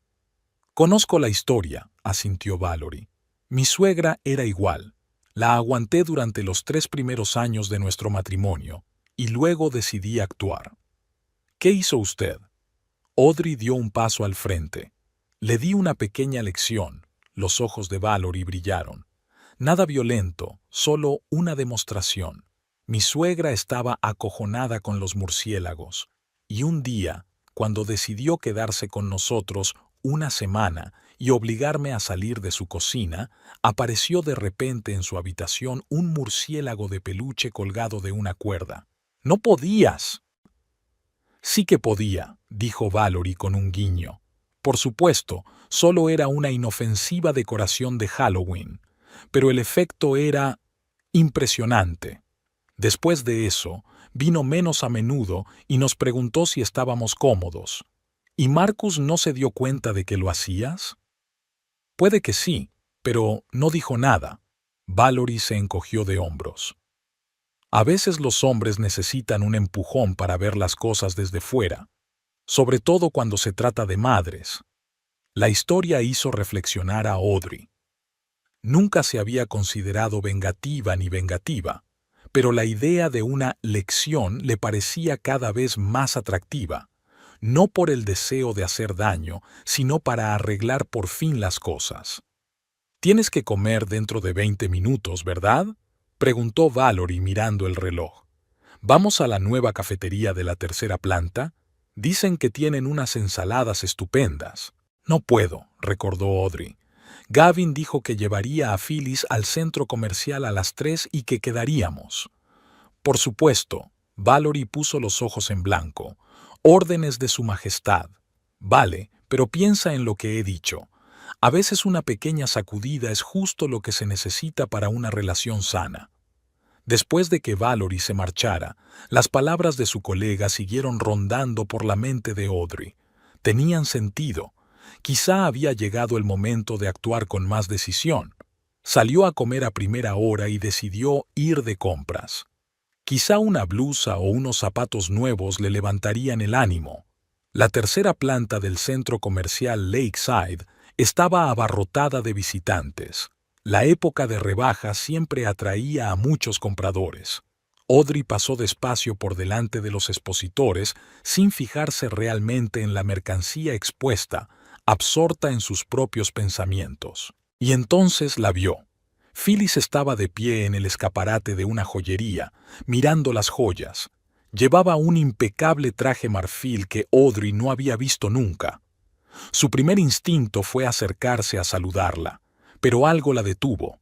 Conozco la historia, asintió Valerie. Mi suegra era igual. La aguanté durante los 3 primeros años de nuestro matrimonio y luego decidí actuar. ¿Qué hizo usted? Audrey dio un paso al frente. Le di una pequeña lección. Los ojos de Valerie brillaron. Nada violento, solo una demostración. Mi suegra estaba acojonada con los murciélagos. Y un día, cuando decidió quedarse con nosotros una semana y obligarme a salir de su cocina, apareció de repente en su habitación un murciélago de peluche colgado de una cuerda. ¡No podías! Sí que podía, dijo Valerie con un guiño. Por supuesto, solo era una inofensiva decoración de Halloween, pero el efecto era impresionante. Después de eso, vino menos a menudo y nos preguntó si estábamos cómodos. ¿Y Marcus no se dio cuenta de que lo hacías? Puede que sí, pero no dijo nada. Valerie se encogió de hombros. A veces los hombres necesitan un empujón para ver las cosas desde fuera, sobre todo cuando se trata de madres. La historia hizo reflexionar a Audrey. Nunca se había considerado vengativa ni vengativa, pero la idea de una lección le parecía cada vez más atractiva, no por el deseo de hacer daño, sino para arreglar por fin las cosas. «Tienes que comer dentro de 20 minutos, ¿verdad?», preguntó Valerie mirando el reloj. «¿Vamos a la nueva cafetería de la tercera planta? Dicen que tienen unas ensaladas estupendas». «No puedo», recordó Audrey. «Gavin dijo que llevaría a Phyllis al centro comercial a las 3 y que quedaríamos». «Por supuesto», Valerie puso los ojos en blanco. «Órdenes de su majestad». «Vale, pero piensa en lo que he dicho. A veces una pequeña sacudida es justo lo que se necesita para una relación sana». Después de que Valerie se marchara, las palabras de su colega siguieron rondando por la mente de Audrey. Tenían sentido. Quizá había llegado el momento de actuar con más decisión. Salió a comer a primera hora y decidió ir de compras. Quizá una blusa o unos zapatos nuevos le levantarían el ánimo. La tercera planta del centro comercial Lakeside estaba abarrotada de visitantes. La época de rebajas siempre atraía a muchos compradores. Audrey pasó despacio por delante de los expositores sin fijarse realmente en la mercancía expuesta, absorta en sus propios pensamientos. Y entonces la vio. Phyllis estaba de pie en el escaparate de una joyería, mirando las joyas. Llevaba un impecable traje marfil que Audrey no había visto nunca. Su primer instinto fue acercarse a saludarla, pero algo la detuvo.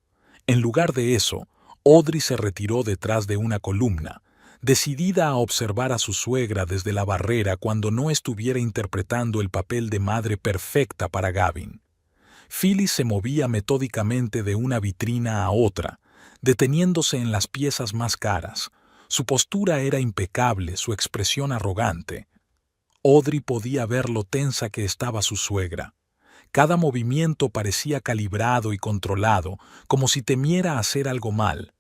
En lugar de eso, Audrey se retiró detrás de una columna, decidida a observar a su suegra desde la barrera cuando no estuviera interpretando el papel de madre perfecta para Gavin. Phyllis se movía metódicamente de una vitrina a otra, deteniéndose en las piezas más caras. Su postura era impecable, su expresión arrogante. Audrey podía ver lo tensa que estaba su suegra. Cada movimiento parecía calibrado y controlado, como si temiera hacer algo mal.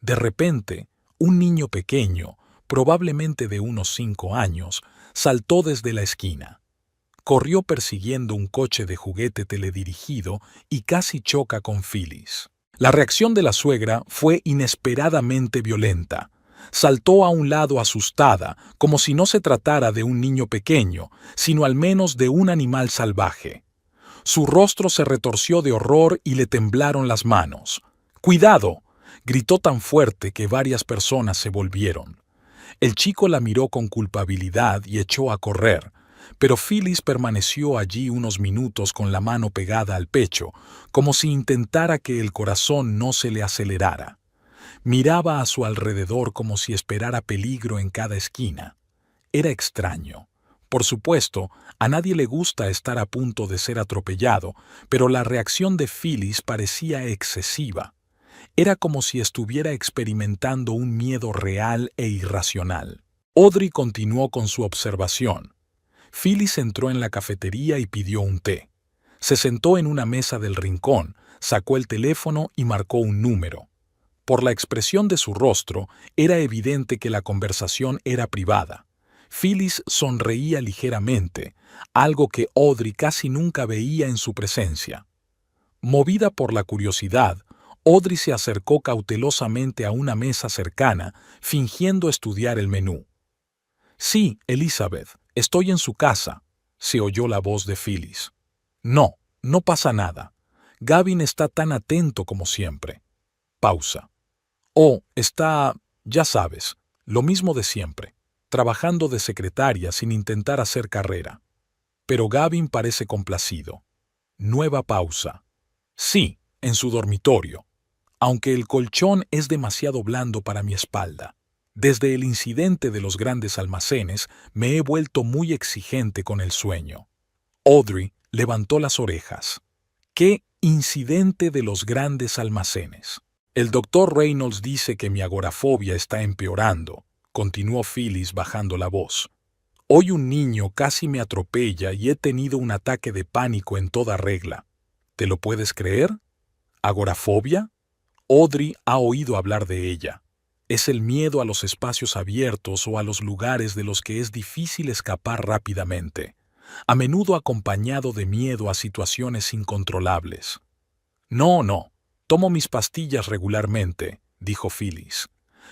De repente, un niño pequeño, probablemente de unos 5 años, saltó desde la esquina. Corrió persiguiendo un coche de juguete teledirigido y casi choca con Phyllis. La reacción de la suegra fue inesperadamente violenta. Saltó a un lado asustada, como si no se tratara de un niño pequeño, sino al menos de un animal salvaje. Su rostro se retorció de horror y le temblaron las manos. «¡Cuidado!», gritó tan fuerte que varias personas se volvieron. El chico la miró con culpabilidad y echó a correr, pero Phyllis permaneció allí unos minutos con la mano pegada al pecho, como si intentara que el corazón no se le acelerara. Miraba a su alrededor como si esperara peligro en cada esquina. Era extraño. Por supuesto, a nadie le gusta estar a punto de ser atropellado, pero la reacción de Phyllis parecía excesiva. Era como si estuviera experimentando un miedo real e irracional. Audrey continuó con su observación. Phyllis entró en la cafetería y pidió un té. Se sentó en una mesa del rincón, sacó el teléfono y marcó un número. Por la expresión de su rostro, era evidente que la conversación era privada. Phyllis sonreía ligeramente, algo que Audrey casi nunca veía en su presencia. Movida por la curiosidad, Audrey se acercó cautelosamente a una mesa cercana, fingiendo estudiar el menú. «Sí, Elizabeth, estoy en su casa», se oyó la voz de Phyllis. «No, no pasa nada. Gavin está tan atento como siempre». Pausa. «Oh, está, ya sabes, lo mismo de siempre, trabajando de secretaria sin intentar hacer carrera». Pero Gavin parece complacido. Nueva pausa. «Sí, en su dormitorio, aunque el colchón es demasiado blando para mi espalda. Desde el incidente de los grandes almacenes me he vuelto muy exigente con el sueño». Audrey levantó las orejas. «¿Qué incidente de los grandes almacenes?» «El doctor Reynolds dice que mi agorafobia está empeorando», continuó Phyllis bajando la voz. «Hoy un niño casi me atropella y he tenido un ataque de pánico en toda regla. ¿Te lo puedes creer? ¿Agorafobia?» Audrey ha oído hablar de ella. Es el miedo a los espacios abiertos o a los lugares de los que es difícil escapar rápidamente, a menudo acompañado de miedo a situaciones incontrolables. «No, tomo mis pastillas regularmente», dijo Phyllis.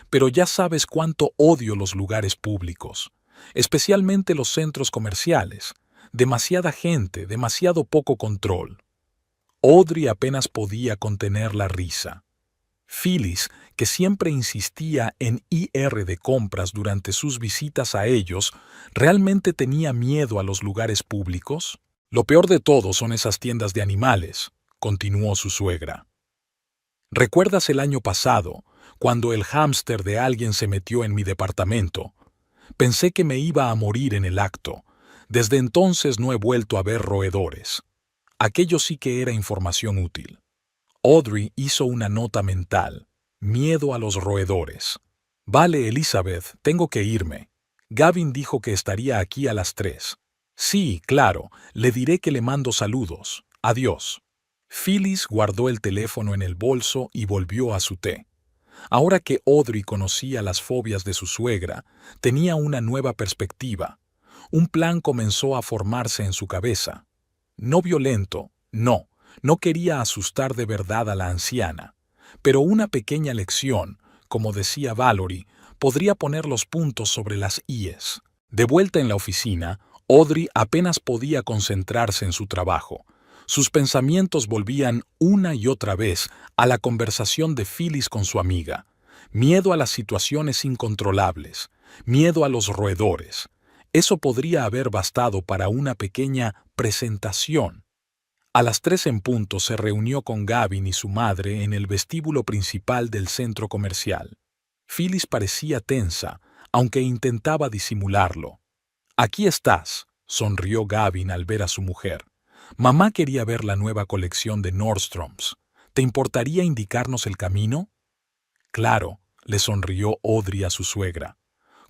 «Pero ya sabes cuánto odio los lugares públicos, especialmente los centros comerciales. Demasiada gente, demasiado poco control». Audrey apenas podía contener la risa. Phyllis, que siempre insistía en ir de compras durante sus visitas a ellos, ¿realmente tenía miedo a los lugares públicos? «Lo peor de todo son esas tiendas de animales», continuó su suegra. «¿Recuerdas el año pasado, cuando el hámster de alguien se metió en mi departamento? Pensé que me iba a morir en el acto. Desde entonces no he vuelto a ver roedores». Aquello sí que era información útil. Audrey hizo una nota mental. Miedo a los roedores. «Vale, Elizabeth, tengo que irme. Gavin dijo que estaría aquí a las 3. Sí, claro, le diré que le mando saludos. Adiós». Phyllis guardó el teléfono en el bolso y volvió a su té. Ahora que Audrey conocía las fobias de su suegra, tenía una nueva perspectiva. Un plan comenzó a formarse en su cabeza. No violento, no quería asustar de verdad a la anciana, pero una pequeña lección, como decía Valerie, podría poner los puntos sobre las íes. De vuelta en la oficina, Audrey apenas podía concentrarse en su trabajo. Sus pensamientos volvían una y otra vez a la conversación de Phyllis con su amiga. Miedo a las situaciones incontrolables, miedo a los roedores. Eso podría haber bastado para una pequeña presentación. A las 3 en punto se reunió con Gavin y su madre en el vestíbulo principal del centro comercial. Phyllis parecía tensa, aunque intentaba disimularlo. «Aquí estás», sonrió Gavin al ver a su mujer. «Mamá quería ver la nueva colección de Nordstrom's. ¿Te importaría indicarnos el camino?» «Claro», le sonrió Audrey a su suegra.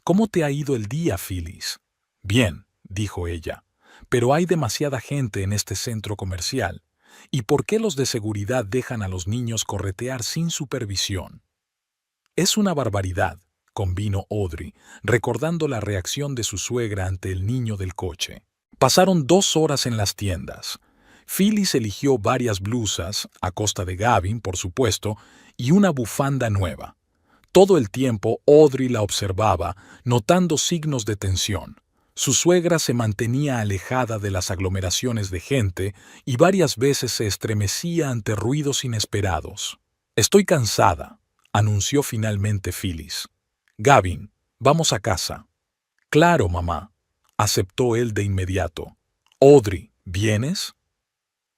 «¿Cómo te ha ido el día, Phyllis?» «Bien», dijo ella, «pero hay demasiada gente en este centro comercial. ¿Y por qué los de seguridad dejan a los niños corretear sin supervisión?» «Es una barbaridad», convino Audrey, recordando la reacción de su suegra ante el niño del coche. Pasaron 2 horas en las tiendas. Phyllis eligió varias blusas, a costa de Gavin, por supuesto, y una bufanda nueva. Todo el tiempo Audrey la observaba, notando signos de tensión. Su suegra se mantenía alejada de las aglomeraciones de gente y varias veces se estremecía ante ruidos inesperados. «Estoy cansada», anunció finalmente Phyllis. «Gavin, Vamos a casa. Claro, mamá, aceptó él de inmediato. Audrey, ¿vienes?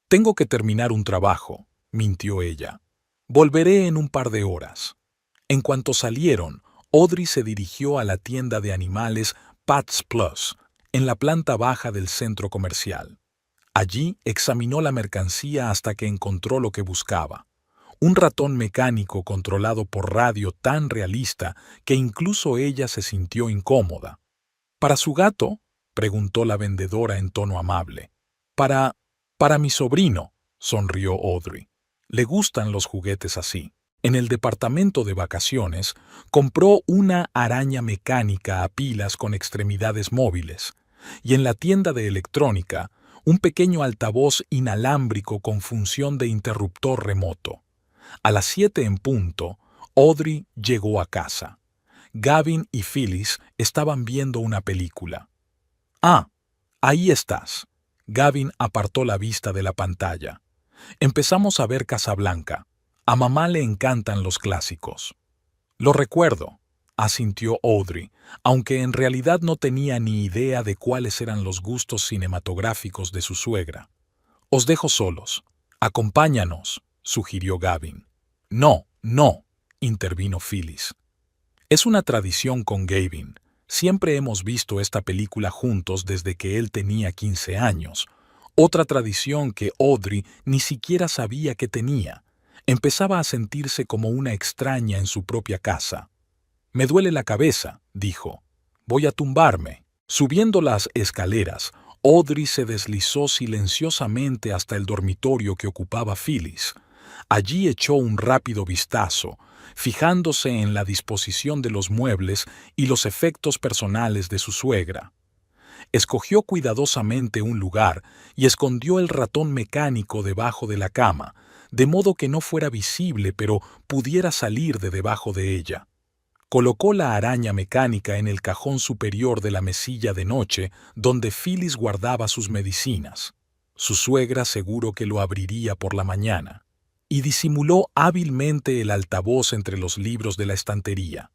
Tengo que terminar un trabajo, mintió ella. Volveré en un par de horas. En cuanto salieron, Audrey se dirigió a la tienda de animales Pets Plus, en la planta baja del centro comercial. Allí examinó la mercancía hasta que encontró lo que buscaba. Un ratón mecánico controlado por radio tan realista que incluso ella se sintió incómoda. ¿Para su gato?, preguntó la vendedora en tono amable. Para mi sobrino, sonrió Audrey. Le gustan los juguetes así. En el departamento de vacaciones, compró una araña mecánica a pilas con extremidades móviles, y en la tienda de electrónica, un pequeño altavoz inalámbrico con función de interruptor remoto. A las 7 en punto, Audrey llegó a casa. Gavin y Phyllis estaban viendo una película. Ah, ahí estás. Gavin apartó la vista de la pantalla. Empezamos a ver Casablanca. A mamá le encantan los clásicos. Lo recuerdo, asintió Audrey, aunque en realidad no tenía ni idea de cuáles eran los gustos cinematográficos de su suegra. Os dejo solos. Acompáñanos, sugirió Gavin. No, no, intervino Phyllis. Es una tradición con Gavin. Siempre hemos visto esta película juntos desde que él tenía 15 años. Otra tradición que Audrey ni siquiera sabía que tenía. Empezaba a sentirse como una extraña en su propia casa. Me duele la cabeza, dijo. Voy a tumbarme. Subiendo las escaleras, Audrey se deslizó silenciosamente hasta el dormitorio que ocupaba Phyllis. Allí echó un rápido vistazo, fijándose en la disposición de los muebles y los efectos personales de su suegra. Escogió cuidadosamente un lugar y escondió el ratón mecánico debajo de la cama, de modo que no fuera visible pero pudiera salir de debajo de ella. Colocó la araña mecánica en el cajón superior de la mesilla de noche donde Phyllis guardaba sus medicinas. Su suegra seguro que lo abriría por la mañana. Y disimuló hábilmente el altavoz entre los libros de la estantería.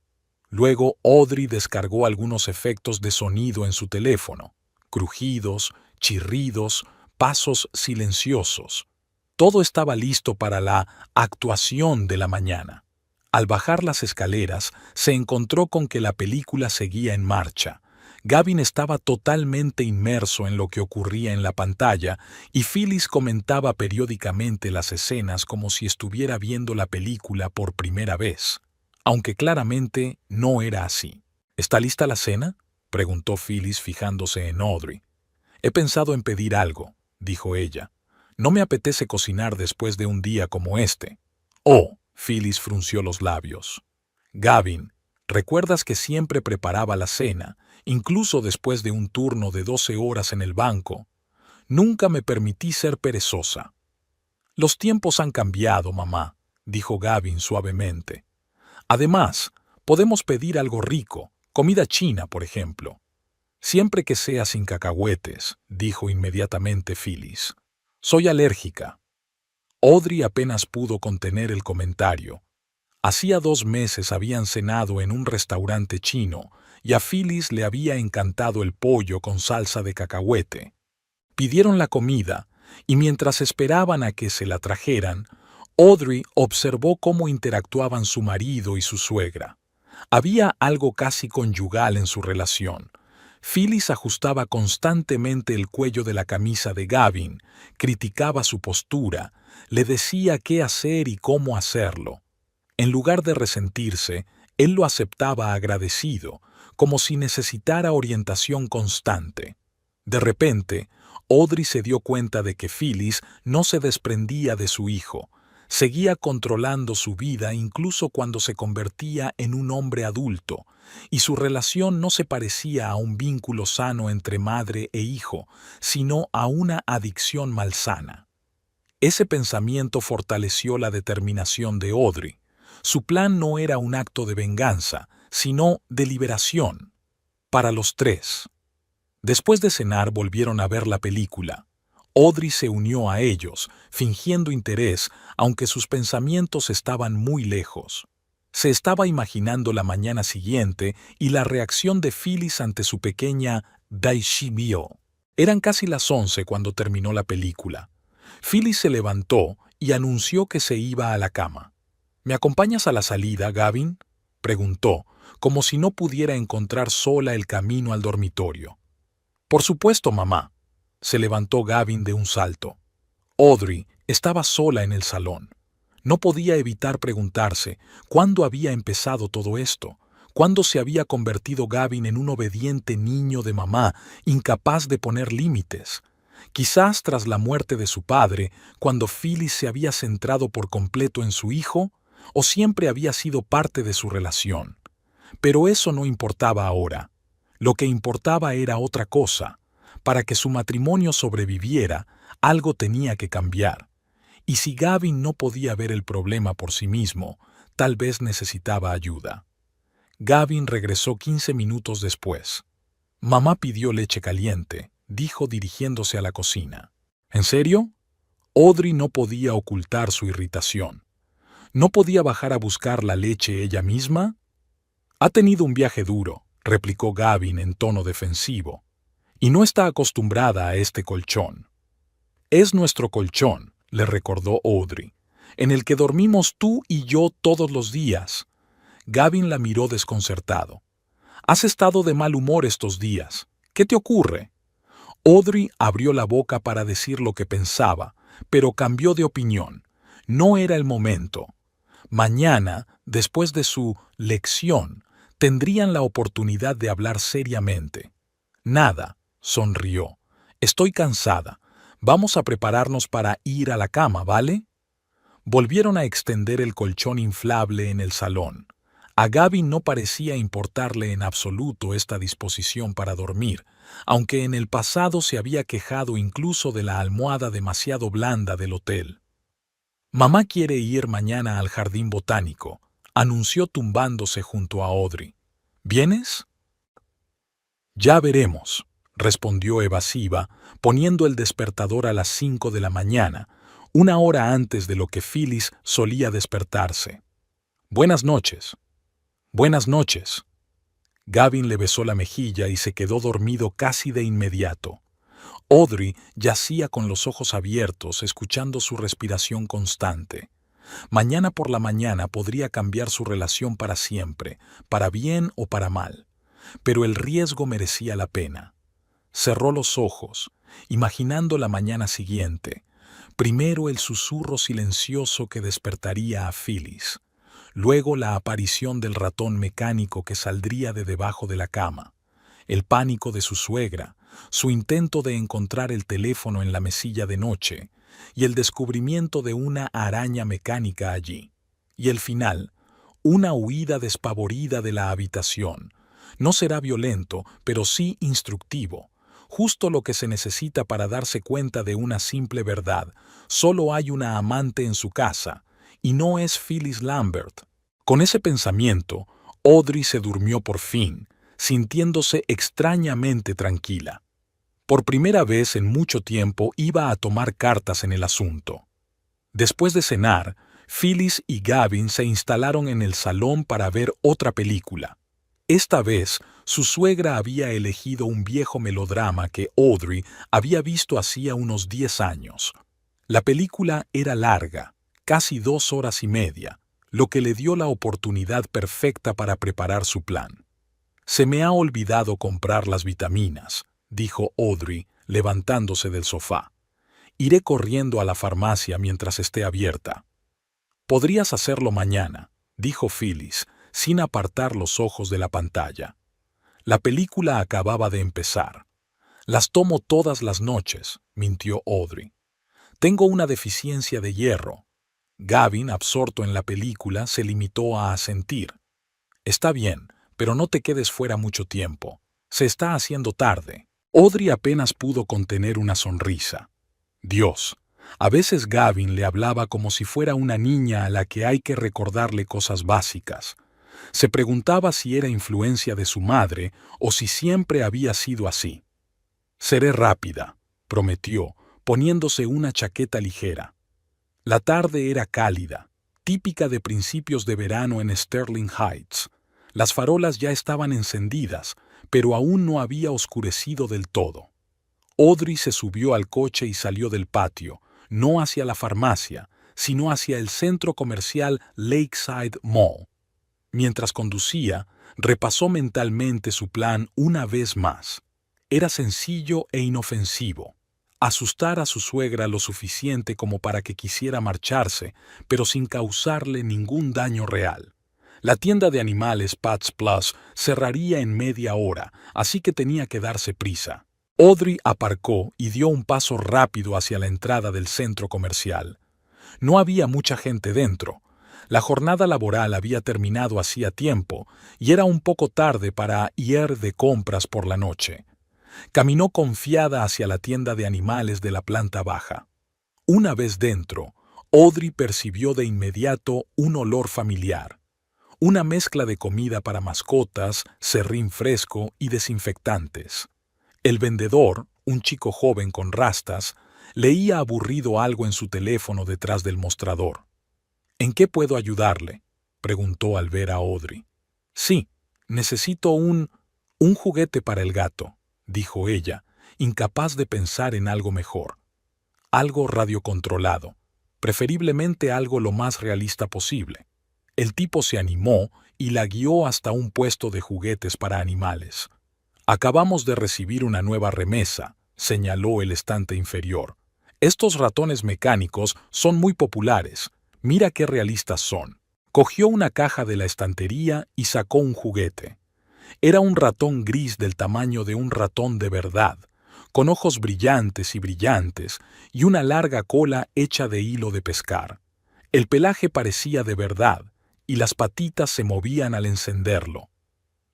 Luego Audrey descargó algunos efectos de sonido en su teléfono. Crujidos, chirridos, pasos silenciosos. Todo estaba listo para la actuación de la mañana. Al bajar las escaleras, se encontró con que la película seguía en marcha. Gavin estaba totalmente inmerso en lo que ocurría en la pantalla y Phyllis comentaba periódicamente las escenas como si estuviera viendo la película por primera vez, aunque claramente no era así. ¿Está lista la cena?, preguntó Phyllis fijándose en Audrey. He pensado en pedir algo, dijo ella. No me apetece cocinar después de un día como este. Oh, Phyllis frunció los labios. Gavin, ¿recuerdas que siempre preparaba la cena, incluso después de un turno de 12 horas en el banco? Nunca me permití ser perezosa. Los tiempos han cambiado, mamá, dijo Gavin suavemente. Además, podemos pedir algo rico, comida china, por ejemplo. Siempre que sea sin cacahuetes, dijo inmediatamente Phyllis. Soy alérgica. Audrey apenas pudo contener el comentario. Hacía 2 meses habían cenado en un restaurante chino y a Phyllis le había encantado el pollo con salsa de cacahuete. Pidieron la comida y mientras esperaban a que se la trajeran, Audrey observó cómo interactuaban su marido y su suegra. Había algo casi conyugal en su relación. Phyllis ajustaba constantemente el cuello de la camisa de Gavin, criticaba su postura, le decía qué hacer y cómo hacerlo. En lugar de resentirse, él lo aceptaba agradecido, como si necesitara orientación constante. De repente, Audrey se dio cuenta de que Phyllis no se desprendía de su hijo. Seguía controlando su vida incluso cuando se convertía en un hombre adulto, y su relación no se parecía a un vínculo sano entre madre e hijo, sino a una adicción malsana. Ese pensamiento fortaleció la determinación de Audrey. Su plan no era un acto de venganza, sino de liberación. Para los 3. Después de cenar volvieron a ver la película. Audrey se unió a ellos, fingiendo interés, aunque sus pensamientos estaban muy lejos. Se estaba imaginando la mañana siguiente y la reacción de Phyllis ante su pequeña Daishimio. Eran casi las 11 cuando terminó la película. Phyllis se levantó y anunció que se iba a la cama. ¿Me acompañas a la salida, Gavin?, preguntó, como si no pudiera encontrar sola el camino al dormitorio. Por supuesto, mamá. Se levantó Gavin de un salto. Audrey estaba sola en el salón. No podía evitar preguntarse cuándo había empezado todo esto, cuándo se había convertido Gavin en un obediente niño de mamá, incapaz de poner límites. Quizás tras la muerte de su padre, cuando Phyllis se había centrado por completo en su hijo, o siempre había sido parte de su relación. Pero eso no importaba ahora. Lo que importaba era otra cosa. Para que su matrimonio sobreviviera, algo tenía que cambiar. Y si Gavin no podía ver el problema por sí mismo, tal vez necesitaba ayuda. Gavin regresó 15 minutos después. Mamá pidió leche caliente, dijo dirigiéndose a la cocina. ¿En serio? Audrey no podía ocultar su irritación. ¿No podía bajar a buscar la leche ella misma? Ha tenido un viaje duro, replicó Gavin en tono defensivo, y no está acostumbrada a este colchón. Es nuestro colchón, le recordó Audrey, en el que dormimos tú y yo todos los días. Gavin la miró desconcertado. Has estado de mal humor estos días. ¿Qué te ocurre? Audrey abrió la boca para decir lo que pensaba, pero cambió de opinión. No era el momento. Mañana, después de su lección, tendrían la oportunidad de hablar seriamente. Nada, sonrió. Estoy cansada. Vamos a prepararnos para ir a la cama, ¿vale? Volvieron a extender el colchón inflable en el salón. A Gavin no parecía importarle en absoluto esta disposición para dormir, aunque en el pasado se había quejado incluso de la almohada demasiado blanda del hotel. Mamá quiere ir mañana al jardín botánico, anunció tumbándose junto a Audrey. ¿Vienes? Ya veremos, respondió evasiva, poniendo el despertador a las 5 de la mañana, una hora antes de lo que Phyllis solía despertarse. Buenas noches. Buenas noches. Gavin le besó la mejilla y se quedó dormido casi de inmediato. Audrey yacía con los ojos abiertos, escuchando su respiración constante. Mañana por la mañana podría cambiar su relación para siempre, para bien o para mal. Pero el riesgo merecía la pena. Cerró los ojos, imaginando la mañana siguiente. Primero el susurro silencioso que despertaría a Phyllis. Luego la aparición del ratón mecánico que saldría de debajo de la cama. El pánico de su suegra, su intento de encontrar el teléfono en la mesilla de noche y el descubrimiento de una araña mecánica allí. Y el final, una huida despavorida de la habitación. No será violento, pero sí instructivo. Justo lo que se necesita para darse cuenta de una simple verdad. Solo hay una amante en su casa, y no es Phyllis Lambert. Con ese pensamiento, Audrey se durmió por fin, sintiéndose extrañamente tranquila. Por primera vez en mucho tiempo iba a tomar cartas en el asunto. Después de cenar, Phyllis y Gavin se instalaron en el salón para ver otra película. Esta vez, su suegra había elegido un viejo melodrama que Audrey había visto hacía unos 10 años. La película era larga, casi 2 horas y media, lo que le dio la oportunidad perfecta para preparar su plan. «Se me ha olvidado comprar las vitaminas», dijo Audrey, levantándose del sofá. «Iré corriendo a la farmacia mientras esté abierta». «Podrías hacerlo mañana», dijo Phyllis, sin apartar los ojos de la pantalla. La película acababa de empezar. «Las tomo todas las noches», mintió Audrey. «Tengo una deficiencia de hierro». Gavin, absorto en la película, se limitó a asentir. «Está bien, pero no te quedes fuera mucho tiempo. Se está haciendo tarde». Audrey apenas pudo contener una sonrisa. Dios, a veces Gavin le hablaba como si fuera una niña a la que hay que recordarle cosas básicas. Se preguntaba si era influencia de su madre o si siempre había sido así. «Seré rápida», prometió, poniéndose una chaqueta ligera. La tarde era cálida. típica de principios de verano en Sterling Heights. Las farolas ya estaban encendidas, pero aún no había oscurecido del todo. Audrey se subió al coche y salió del patio, no hacia la farmacia, sino hacia el centro comercial Lakeside Mall. Mientras conducía, repasó mentalmente su plan una vez más. Era sencillo e inofensivo. Asustar a su suegra lo suficiente como para que quisiera marcharse, pero sin causarle ningún daño real. La tienda de animales Pets Plus cerraría en media hora, así que tenía que darse prisa. Audrey aparcó y dio un paso rápido hacia la entrada del centro comercial. No había mucha gente dentro. La jornada laboral había terminado hacía tiempo y era un poco tarde para ir de compras por la noche. Caminó confiada hacia la tienda de animales de la planta baja. Una vez dentro, Audrey percibió de inmediato un olor familiar. Una mezcla de comida para mascotas, serrín fresco y desinfectantes. El vendedor, un chico joven con rastas, leía aburrido algo en su teléfono detrás del mostrador. ¿En qué puedo ayudarle?, preguntó al ver a Audrey. Sí, necesito un juguete para el gato, dijo ella, incapaz de pensar en algo mejor. Algo radiocontrolado, preferiblemente algo lo más realista posible. El tipo se animó y la guió hasta un puesto de juguetes para animales. Acabamos de recibir una nueva remesa, señaló el estante inferior. Estos ratones mecánicos son muy populares. Mira qué realistas son. Cogió una caja de la estantería y sacó un juguete. Era un ratón gris del tamaño de un ratón de verdad, con ojos brillantes y una larga cola hecha de hilo de pescar. El pelaje parecía de verdad, y las patitas se movían al encenderlo.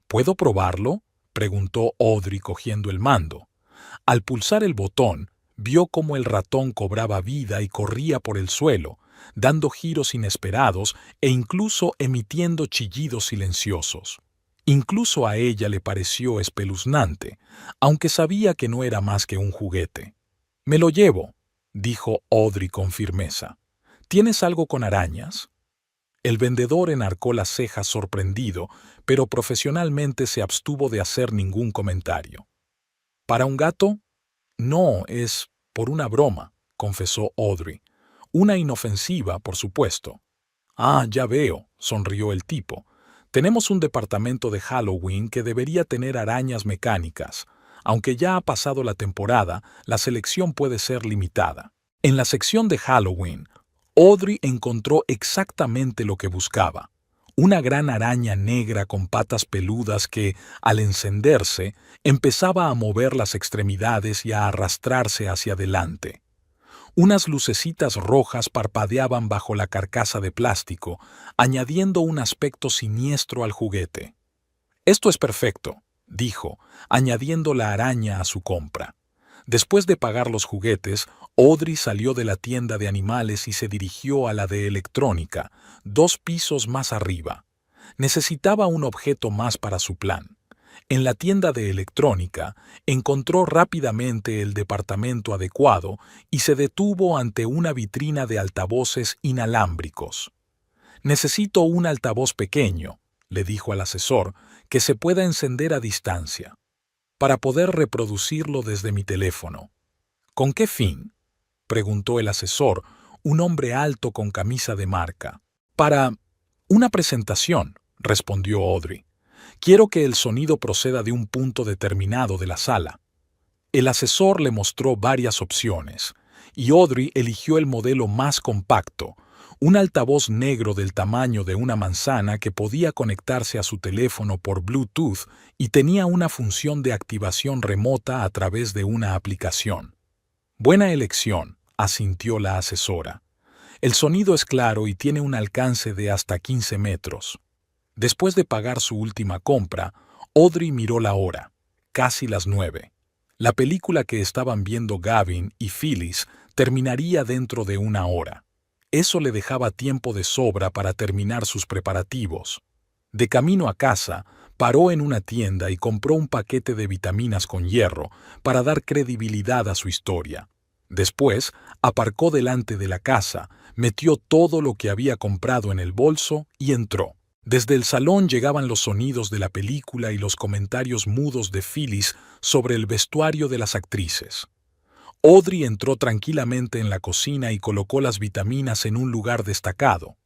¿Puedo probarlo?, preguntó Audrey cogiendo el mando. Al pulsar el botón, vio cómo el ratón cobraba vida y corría por el suelo, dando giros inesperados e incluso emitiendo chillidos silenciosos. Incluso a ella le pareció espeluznante, aunque sabía que no era más que un juguete. «Me lo llevo», dijo Audrey con firmeza. «¿Tienes algo con arañas?» El vendedor enarcó las cejas sorprendido, pero profesionalmente se abstuvo de hacer ningún comentario. «¿Para un gato?» «No, es por una broma», confesó Audrey. «Una inofensiva, por supuesto». «Ah, ya veo», sonrió el tipo. «Tenemos un departamento de Halloween que debería tener arañas mecánicas. Aunque ya ha pasado la temporada, la selección puede ser limitada». En la sección de Halloween, Audrey encontró exactamente lo que buscaba. Una gran araña negra con patas peludas que, al encenderse, empezaba a mover las extremidades y a arrastrarse hacia adelante. Unas lucecitas rojas parpadeaban bajo la carcasa de plástico, añadiendo un aspecto siniestro al juguete. «Esto es perfecto», dijo, añadiendo la araña a su compra. Después de pagar los juguetes, Audrey salió de la tienda de animales y se dirigió a la de electrónica, 2 pisos más arriba. Necesitaba un objeto más para su plan. En la tienda de electrónica, encontró rápidamente el departamento adecuado y se detuvo ante una vitrina de altavoces inalámbricos. «Necesito un altavoz pequeño», le dijo al asesor, «que se pueda encender a distancia, para poder reproducirlo desde mi teléfono». «¿Con qué fin?», preguntó el asesor, un hombre alto con camisa de marca. «Para una presentación», respondió Audrey. «Quiero que el sonido proceda de un punto determinado de la sala». El asesor le mostró varias opciones, y Audrey eligió el modelo más compacto, un altavoz negro del tamaño de una manzana que podía conectarse a su teléfono por Bluetooth y tenía una función de activación remota a través de una aplicación. «Buena elección», asintió la asesora. «El sonido es claro y tiene un alcance de hasta 15 metros». Después de pagar su última compra, Audrey miró la hora, casi las 9. La película que estaban viendo Gavin y Phyllis terminaría dentro de 1 hora. Eso le dejaba tiempo de sobra para terminar sus preparativos. De camino a casa, paró en una tienda y compró un paquete de vitaminas con hierro para dar credibilidad a su historia. Después, aparcó delante de la casa, metió todo lo que había comprado en el bolso y entró. Desde el salón llegaban los sonidos de la película y los comentarios mudos de Phyllis sobre el vestuario de las actrices. Audrey entró tranquilamente en la cocina y colocó las vitaminas en un lugar destacado.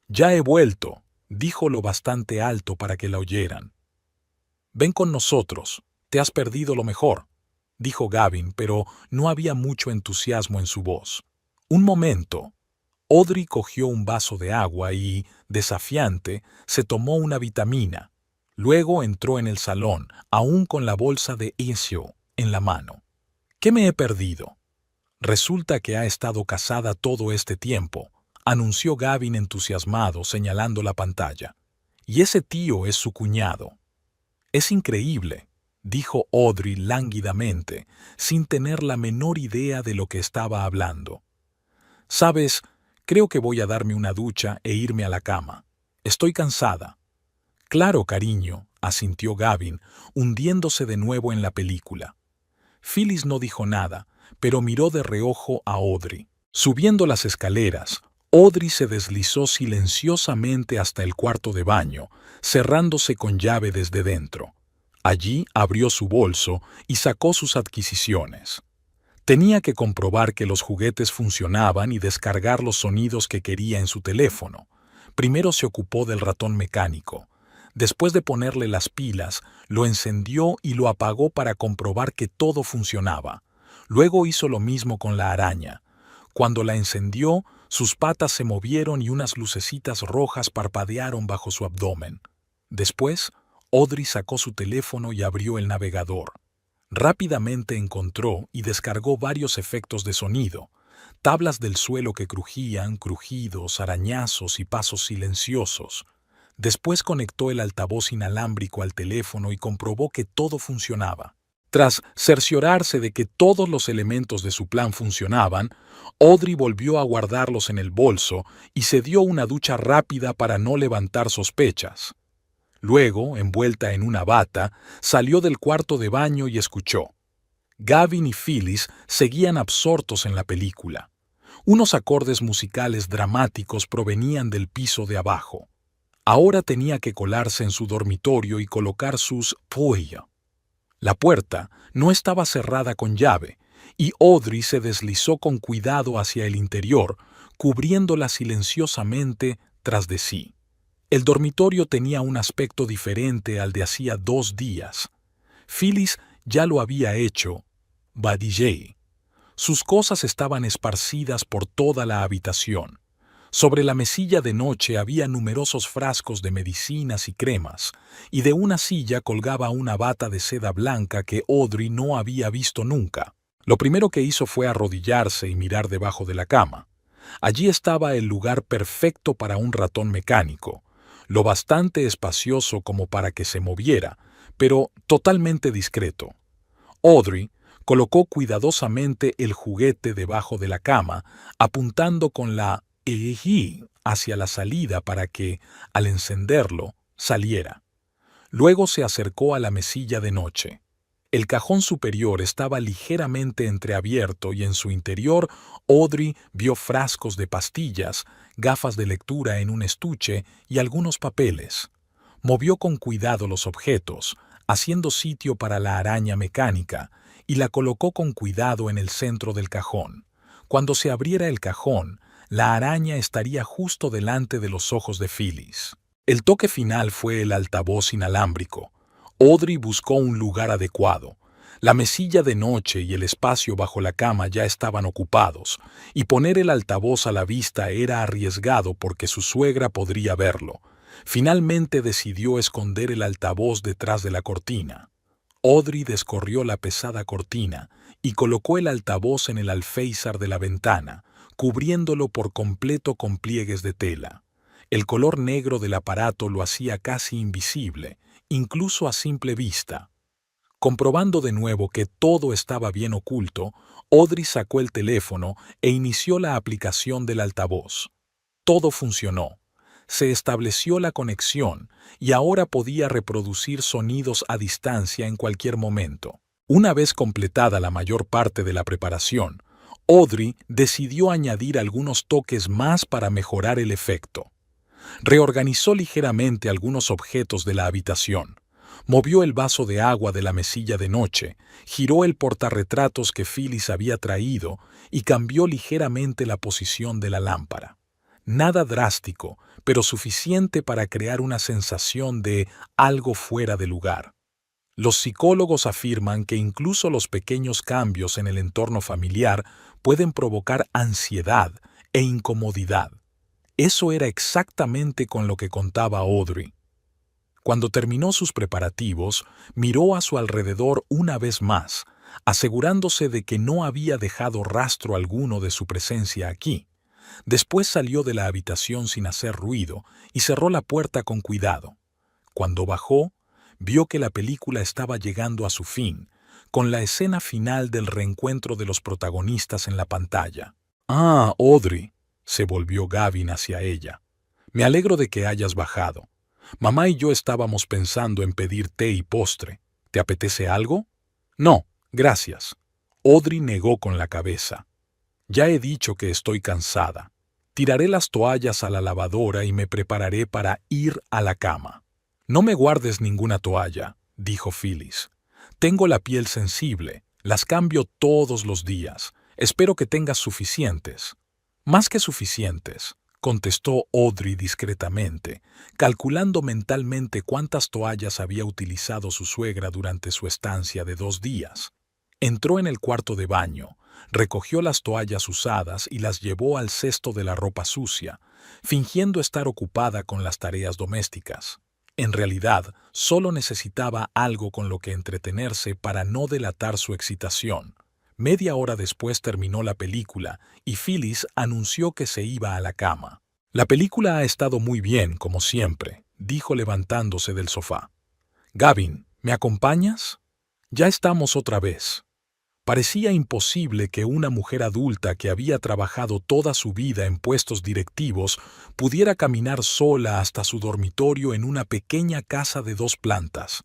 «Ya he vuelto», dijo lo bastante alto para que la oyeran. «Ven con nosotros, te has perdido lo mejor», dijo Gavin, pero no había mucho entusiasmo en su voz. «Un momento». Audrey cogió un vaso de agua y, desafiante, se tomó una vitamina. Luego entró en el salón, aún con la bolsa de Ezio en la mano. «¿Qué me he perdido?» «Resulta que ha estado casada todo este tiempo», anunció Gavin entusiasmado, señalando la pantalla. «Y ese tío es su cuñado». «Es increíble», dijo Audrey lánguidamente, sin tener la menor idea de lo que estaba hablando. «¿Sabes? Creo que voy a darme una ducha e irme a la cama. Estoy cansada». «Claro, cariño», asintió Gavin, hundiéndose de nuevo en la película. Phyllis no dijo nada, pero miró de reojo a Audrey. Subiendo las escaleras, Audrey se deslizó silenciosamente hasta el cuarto de baño, cerrándose con llave desde dentro. Allí abrió su bolso y sacó sus adquisiciones. Tenía que comprobar que los juguetes funcionaban y descargar los sonidos que quería en su teléfono. Primero se ocupó del ratón mecánico. Después de ponerle las pilas, lo encendió y lo apagó para comprobar que todo funcionaba. Luego hizo lo mismo con la araña. Cuando la encendió, sus patas se movieron y unas lucecitas rojas parpadearon bajo su abdomen. Después, Audrey sacó su teléfono y abrió el navegador. Rápidamente encontró y descargó varios efectos de sonido, tablas del suelo que crujían, crujidos, arañazos y pasos silenciosos. Después conectó el altavoz inalámbrico al teléfono y comprobó que todo funcionaba. Tras cerciorarse de que todos los elementos de su plan funcionaban, Audrey volvió a guardarlos en el bolso y se dio una ducha rápida para no levantar sospechas. Luego, envuelta en una bata, salió del cuarto de baño y escuchó. Gavin y Phyllis seguían absortos en la película. Unos acordes musicales dramáticos provenían del piso de abajo. Ahora tenía que colarse en su dormitorio y colocar sus «puya». La puerta no estaba cerrada con llave, y Audrey se deslizó con cuidado hacia el interior, cubriéndola silenciosamente tras de sí. El dormitorio tenía un aspecto diferente al de hacía 2 días. Phyllis ya lo había hecho, Badillé. Sus cosas estaban esparcidas por toda la habitación. Sobre la mesilla de noche había numerosos frascos de medicinas y cremas, y de una silla colgaba una bata de seda blanca que Audrey no había visto nunca. Lo primero que hizo fue arrodillarse y mirar debajo de la cama. Allí estaba el lugar perfecto para un ratón mecánico, lo bastante espacioso como para que se moviera, pero totalmente discreto. Audrey colocó cuidadosamente el juguete debajo de la cama, apuntando con la ejí hacia la salida para que, al encenderlo, saliera. Luego se acercó a la mesilla de noche. El cajón superior estaba ligeramente entreabierto y en su interior Audrey vio frascos de pastillas, gafas de lectura en un estuche y algunos papeles. Movió con cuidado los objetos, haciendo sitio para la araña mecánica, y la colocó con cuidado en el centro del cajón. Cuando se abriera el cajón, la araña estaría justo delante de los ojos de Phyllis. El toque final fue el altavoz inalámbrico. Audrey buscó un lugar adecuado. La mesilla de noche y el espacio bajo la cama ya estaban ocupados, y poner el altavoz a la vista era arriesgado porque su suegra podría verlo. Finalmente decidió esconder el altavoz detrás de la cortina. Audrey descorrió la pesada cortina y colocó el altavoz en el alféizar de la ventana, cubriéndolo por completo con pliegues de tela. El color negro del aparato lo hacía casi invisible, incluso a simple vista. Comprobando de nuevo que todo estaba bien oculto, Audrey sacó el teléfono e inició la aplicación del altavoz. Todo funcionó. Se estableció la conexión y ahora podía reproducir sonidos a distancia en cualquier momento. Una vez completada la mayor parte de la preparación, Audrey decidió añadir algunos toques más para mejorar el efecto. Reorganizó ligeramente algunos objetos de la habitación. Movió el vaso de agua de la mesilla de noche, giró el portarretratos que Phyllis había traído y cambió ligeramente la posición de la lámpara. Nada drástico, pero suficiente para crear una sensación de algo fuera de lugar. Los psicólogos afirman que incluso los pequeños cambios en el entorno familiar pueden provocar ansiedad e incomodidad. Eso era exactamente con lo que contaba Audrey. Cuando terminó sus preparativos, miró a su alrededor una vez más, asegurándose de que no había dejado rastro alguno de su presencia aquí. Después salió de la habitación sin hacer ruido y cerró la puerta con cuidado. Cuando bajó, vio que la película estaba llegando a su fin, con la escena final del reencuentro de los protagonistas en la pantalla. «Ah, Audrey», se volvió Gavin hacia ella. «Me alegro de que hayas bajado. Mamá y yo estábamos pensando en pedir té y postre. ¿Te apetece algo?» «No, gracias». Audrey negó con la cabeza. «Ya he dicho que estoy cansada. Tiraré las toallas a la lavadora y me prepararé para ir a la cama». «No me guardes ninguna toalla», dijo Phyllis. «Tengo la piel sensible, las cambio todos los días. Espero que tengas suficientes». «Más que suficientes», contestó Audrey discretamente, calculando mentalmente cuántas toallas había utilizado su suegra durante su estancia de 2 días. Entró en el cuarto de baño, recogió las toallas usadas y las llevó al cesto de la ropa sucia, fingiendo estar ocupada con las tareas domésticas. En realidad, solo necesitaba algo con lo que entretenerse para no delatar su excitación. Media hora después terminó la película y Phyllis anunció que se iba a la cama. «La película ha estado muy bien, como siempre», dijo levantándose del sofá. «Gavin, ¿me acompañas?» «Ya estamos otra vez». Parecía imposible que una mujer adulta que había trabajado toda su vida en puestos directivos pudiera caminar sola hasta su dormitorio en una pequeña casa de 2 plantas.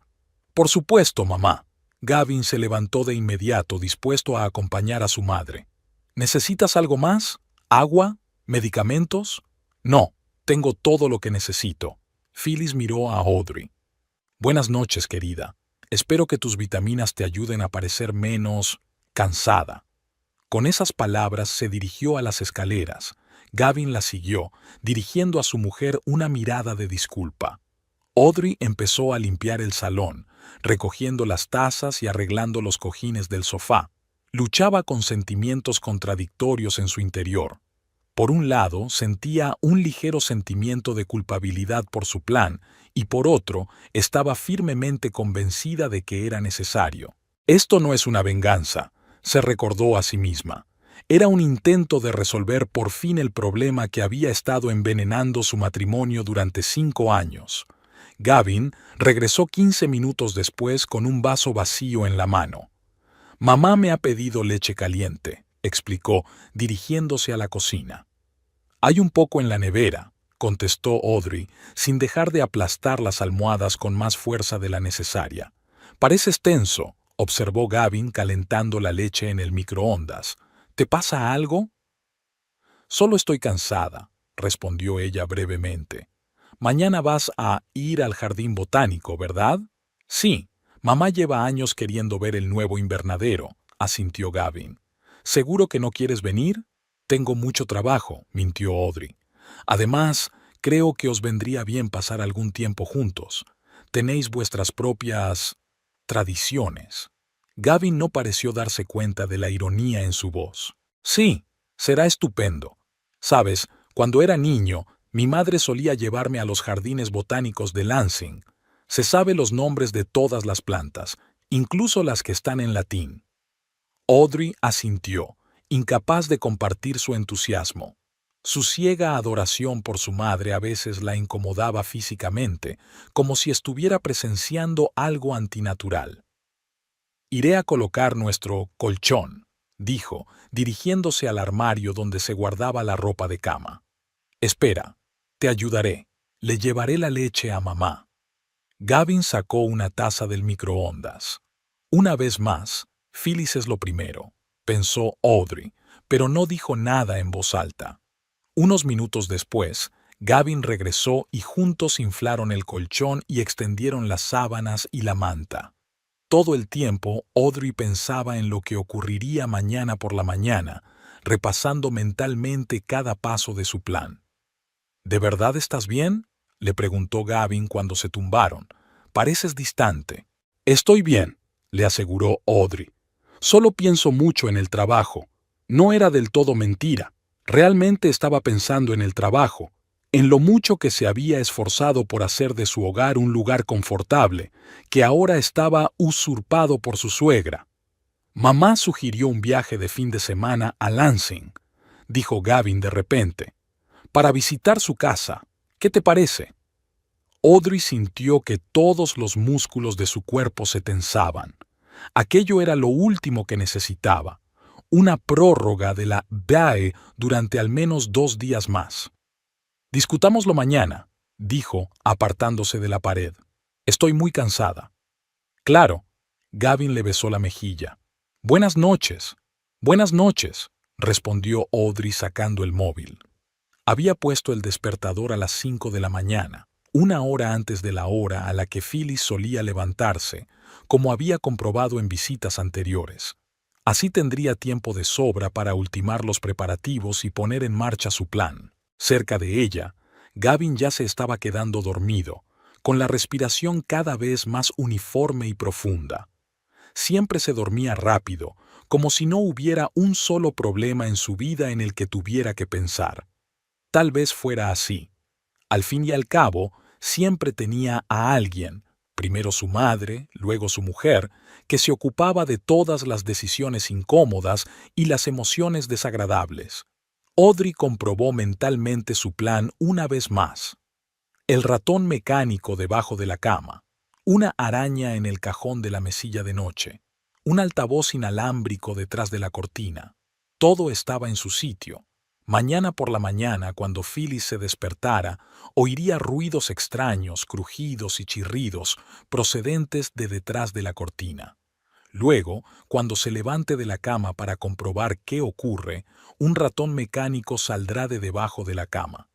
«Por supuesto, mamá». Gavin se levantó de inmediato, dispuesto a acompañar a su madre. «¿Necesitas algo más? ¿Agua? ¿Medicamentos?» «No, tengo todo lo que necesito». Phyllis miró a Audrey. «Buenas noches, querida. Espero que tus vitaminas te ayuden a parecer menos cansada». Con esas palabras se dirigió a las escaleras. Gavin la siguió, dirigiendo a su mujer una mirada de disculpa. Audrey empezó a limpiar el salón, recogiendo las tazas y arreglando los cojines del sofá. Luchaba con sentimientos contradictorios en su interior. Por un lado, sentía un ligero sentimiento de culpabilidad por su plan, y por otro, estaba firmemente convencida de que era necesario. «Esto no es una venganza», se recordó a sí misma. Era un intento de resolver por fin el problema que había estado envenenando su matrimonio durante 5 años. Gavin regresó 15 minutos después con un vaso vacío en la mano. «Mamá me ha pedido leche caliente», explicó, dirigiéndose a la cocina. «Hay un poco en la nevera», contestó Audrey, sin dejar de aplastar las almohadas con más fuerza de la necesaria. «Pareces tenso», observó Gavin calentando la leche en el microondas. «¿Te pasa algo?» «Solo estoy cansada», respondió ella brevemente. «Mañana vas a ir al jardín botánico, ¿verdad?» «Sí, mamá lleva años queriendo ver el nuevo invernadero», asintió Gavin. «¿Seguro que no quieres venir?» «Tengo mucho trabajo», mintió Audrey. «Además, creo que os vendría bien pasar algún tiempo juntos. Tenéis vuestras propias tradiciones». Gavin no pareció darse cuenta de la ironía en su voz. «Sí, será estupendo. Sabes, cuando era niño, mi madre solía llevarme a los jardines botánicos de Lansing. Se sabe los nombres de todas las plantas, incluso las que están en latín». Audrey asintió, incapaz de compartir su entusiasmo. Su ciega adoración por su madre a veces la incomodaba físicamente, como si estuviera presenciando algo antinatural. «Iré a colocar nuestro colchón», dijo, dirigiéndose al armario donde se guardaba la ropa de cama. «Espera, te ayudaré. Le llevaré la leche a mamá». Gavin sacó una taza del microondas. «Una vez más, Phyllis es lo primero», pensó Audrey, pero no dijo nada en voz alta. Unos minutos después, Gavin regresó y juntos inflaron el colchón y extendieron las sábanas y la manta. Todo el tiempo, Audrey pensaba en lo que ocurriría mañana por la mañana, repasando mentalmente cada paso de su plan. ¿De verdad estás bien?, le preguntó Gavin cuando se tumbaron. Pareces distante. Estoy bien, le aseguró Audrey. Solo pienso mucho en el trabajo. No era del todo mentira. Realmente estaba pensando en el trabajo, en lo mucho que se había esforzado por hacer de su hogar un lugar confortable, que ahora estaba usurpado por su suegra. Mamá sugirió un viaje de fin de semana a Lansing, dijo Gavin de repente, para visitar su casa. ¿Qué te parece? Audrey sintió que todos los músculos de su cuerpo se tensaban. Aquello era lo último que necesitaba, una prórroga de la BAE durante al menos 2 días más. Discutámoslo mañana, dijo, apartándose de la pared. Estoy muy cansada. Claro, Gavin le besó la mejilla. Buenas noches. Buenas noches, respondió Audrey sacando el móvil. Había puesto el despertador a las 5 de la mañana, 1 hora antes de la hora a la que Phyllis solía levantarse, como había comprobado en visitas anteriores. Así tendría tiempo de sobra para ultimar los preparativos y poner en marcha su plan. Cerca de ella, Gavin ya se estaba quedando dormido, con la respiración cada vez más uniforme y profunda. Siempre se dormía rápido, como si no hubiera un solo problema en su vida en el que tuviera que pensar. Tal vez fuera así. Al fin y al cabo, siempre tenía a alguien, primero su madre, luego su mujer, que se ocupaba de todas las decisiones incómodas y las emociones desagradables. Audrey comprobó mentalmente su plan una vez más. El ratón mecánico debajo de la cama, una araña en el cajón de la mesilla de noche, un altavoz inalámbrico detrás de la cortina. Todo estaba en su sitio. Mañana por la mañana, cuando Phyllis se despertara, oiría ruidos extraños, crujidos y chirridos procedentes de detrás de la cortina. Luego, cuando se levante de la cama para comprobar qué ocurre, un ratón mecánico saldrá de debajo de la cama.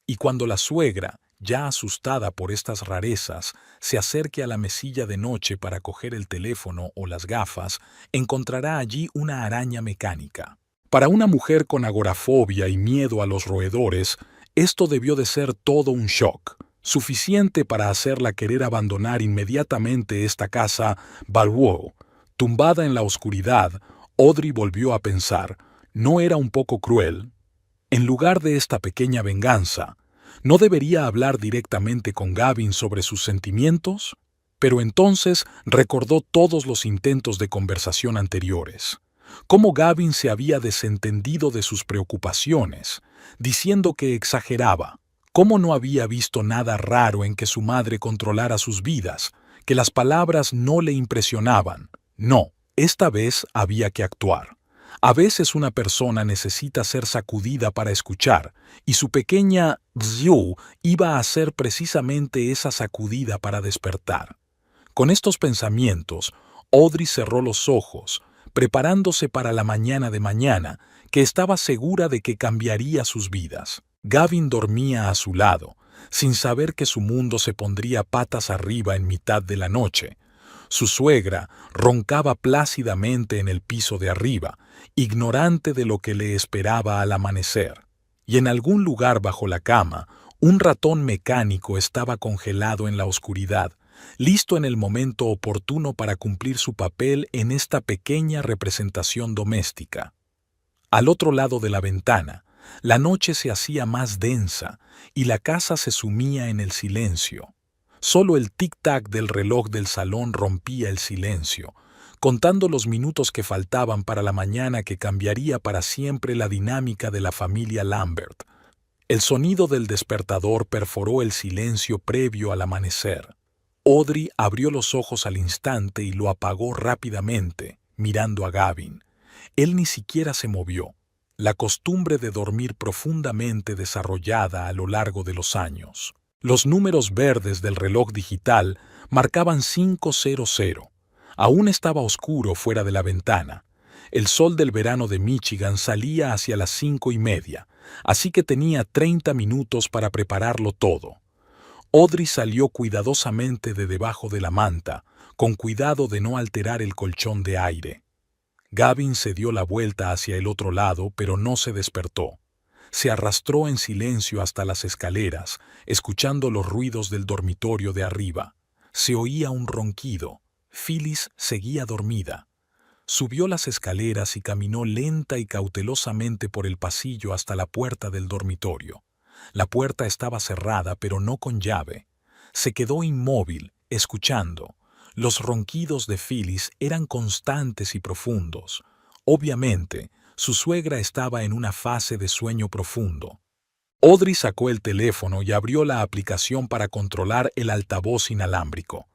Y cuando la suegra, ya asustada por estas rarezas, se acerque a la mesilla de noche para coger el teléfono o las gafas, encontrará allí una araña mecánica. Para una mujer con agorafobia y miedo a los roedores, esto debió de ser todo un shock, suficiente para hacerla querer abandonar inmediatamente esta casa Barrow. Tumbada en la oscuridad, Audrey volvió a pensar, ¿no era un poco cruel? En lugar de esta pequeña venganza, ¿no debería hablar directamente con Gavin sobre sus sentimientos? Pero entonces recordó todos los intentos de conversación anteriores. Cómo Gavin se había desentendido de sus preocupaciones, diciendo que exageraba, cómo no había visto nada raro en que su madre controlara sus vidas, que las palabras no le impresionaban. No, esta vez había que actuar. A veces una persona necesita ser sacudida para escuchar, y su pequeña Xiu iba a ser precisamente esa sacudida para despertar. Con estos pensamientos, Audrey cerró los ojos, preparándose para la mañana de mañana, que estaba segura de que cambiaría sus vidas. Gavin dormía a su lado, sin saber que su mundo se pondría patas arriba en mitad de la noche. Su suegra roncaba plácidamente en el piso de arriba, ignorante de lo que le esperaba al amanecer. Y en algún lugar bajo la cama, un ratón mecánico estaba congelado en la oscuridad, listo en el momento oportuno para cumplir su papel en esta pequeña representación doméstica. Al otro lado de la ventana, la noche se hacía más densa y la casa se sumía en el silencio. Solo el tic-tac del reloj del salón rompía el silencio, contando los minutos que faltaban para la mañana que cambiaría para siempre la dinámica de la familia Lambert. El sonido del despertador perforó el silencio previo al amanecer. Audrey abrió los ojos al instante y lo apagó rápidamente, mirando a Gavin. Él ni siquiera se movió, la costumbre de dormir profundamente desarrollada a lo largo de los años. Los números verdes del reloj digital marcaban 5:00. Aún estaba oscuro fuera de la ventana. El sol del verano de Michigan salía hacia las 5:30, así que tenía 30 minutos para prepararlo todo. Audrey salió cuidadosamente de debajo de la manta, con cuidado de no alterar el colchón de aire. Gavin se dio la vuelta hacia el otro lado, pero no se despertó. Se arrastró en silencio hasta las escaleras, escuchando los ruidos del dormitorio de arriba. Se oía un ronquido. Phyllis seguía dormida. Subió las escaleras y caminó lenta y cautelosamente por el pasillo hasta la puerta del dormitorio. La puerta estaba cerrada, pero no con llave. Se quedó inmóvil, escuchando. Los ronquidos de Phyllis eran constantes y profundos. Obviamente, su suegra estaba en una fase de sueño profundo. Audrey sacó el teléfono y abrió la aplicación para controlar el altavoz inalámbrico.